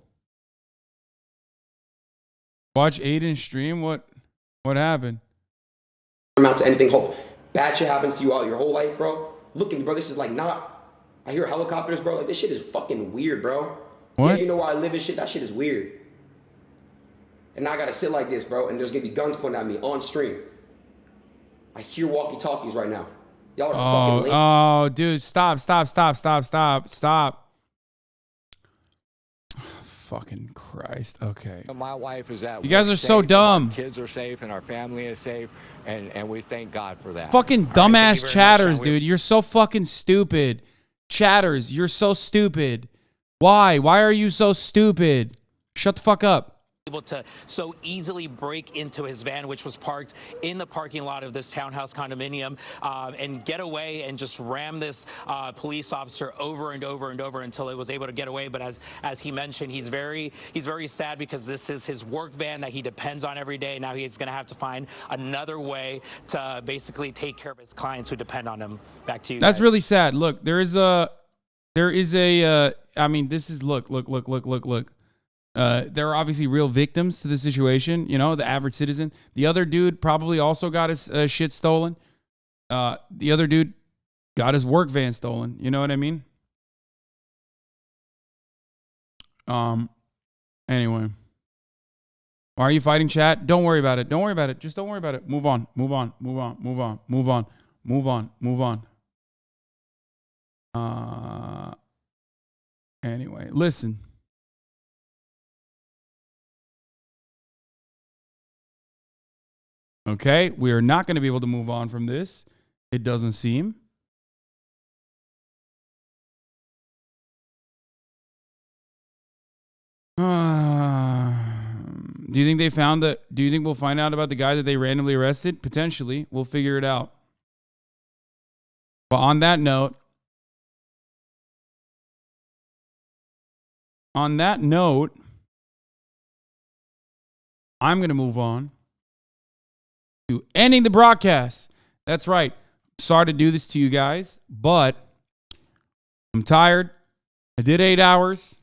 Watch Aiden stream. What happened? Amount to anything. Hope bad shit happens to you all your whole life, bro. Look at me, bro. This is like not. I hear helicopters, bro. Like, this shit is fucking weird, bro. What? Yeah, you know where I live and shit. That shit is weird. And now I gotta sit like this, bro. And there's gonna be guns pointed at me on stream. I hear walkie-talkies right now. Y'all are fucking lame. Oh, dude, stop. Fucking Christ. Okay. My wife is at. You guys are so dumb. Our kids are safe and our family is safe, and we thank God for that. Fucking dumbass chatters, dude. You're so fucking stupid. Chatters, you're so stupid. Why? Why are you so stupid? Shut the fuck up. Able to so easily break into his van, which was parked in the parking lot of this townhouse condominium, and get away and just ram this police officer over and over and over until it was able to get away. But as he mentioned, he's very sad, because this is his work van that he depends on every day. Now he's going to have to find another way to basically take care of his clients who depend on him. Back to you. That's guys. really sad. Look, there is a I mean, this is look. There are obviously real victims to the situation, you know, the average citizen. The other dude probably also got his shit stolen. The other dude got his work van stolen. You know what I mean? Anyway. Why are you fighting, chat? Don't worry about it. Don't worry about it. Just don't worry about it. Move on. Move on. Move on. Move on. Move on. Move on. Move on. Anyway, listen. Okay, we are not going to be able to move on from this. It doesn't seem. Do you think they found the? Do you think we'll find out about the guy that they randomly arrested? Potentially. We'll figure it out. But on that note, I'm going to move on to ending the broadcast. That's right. Sorry to do this to you guys, but I'm tired. I did 8 hours.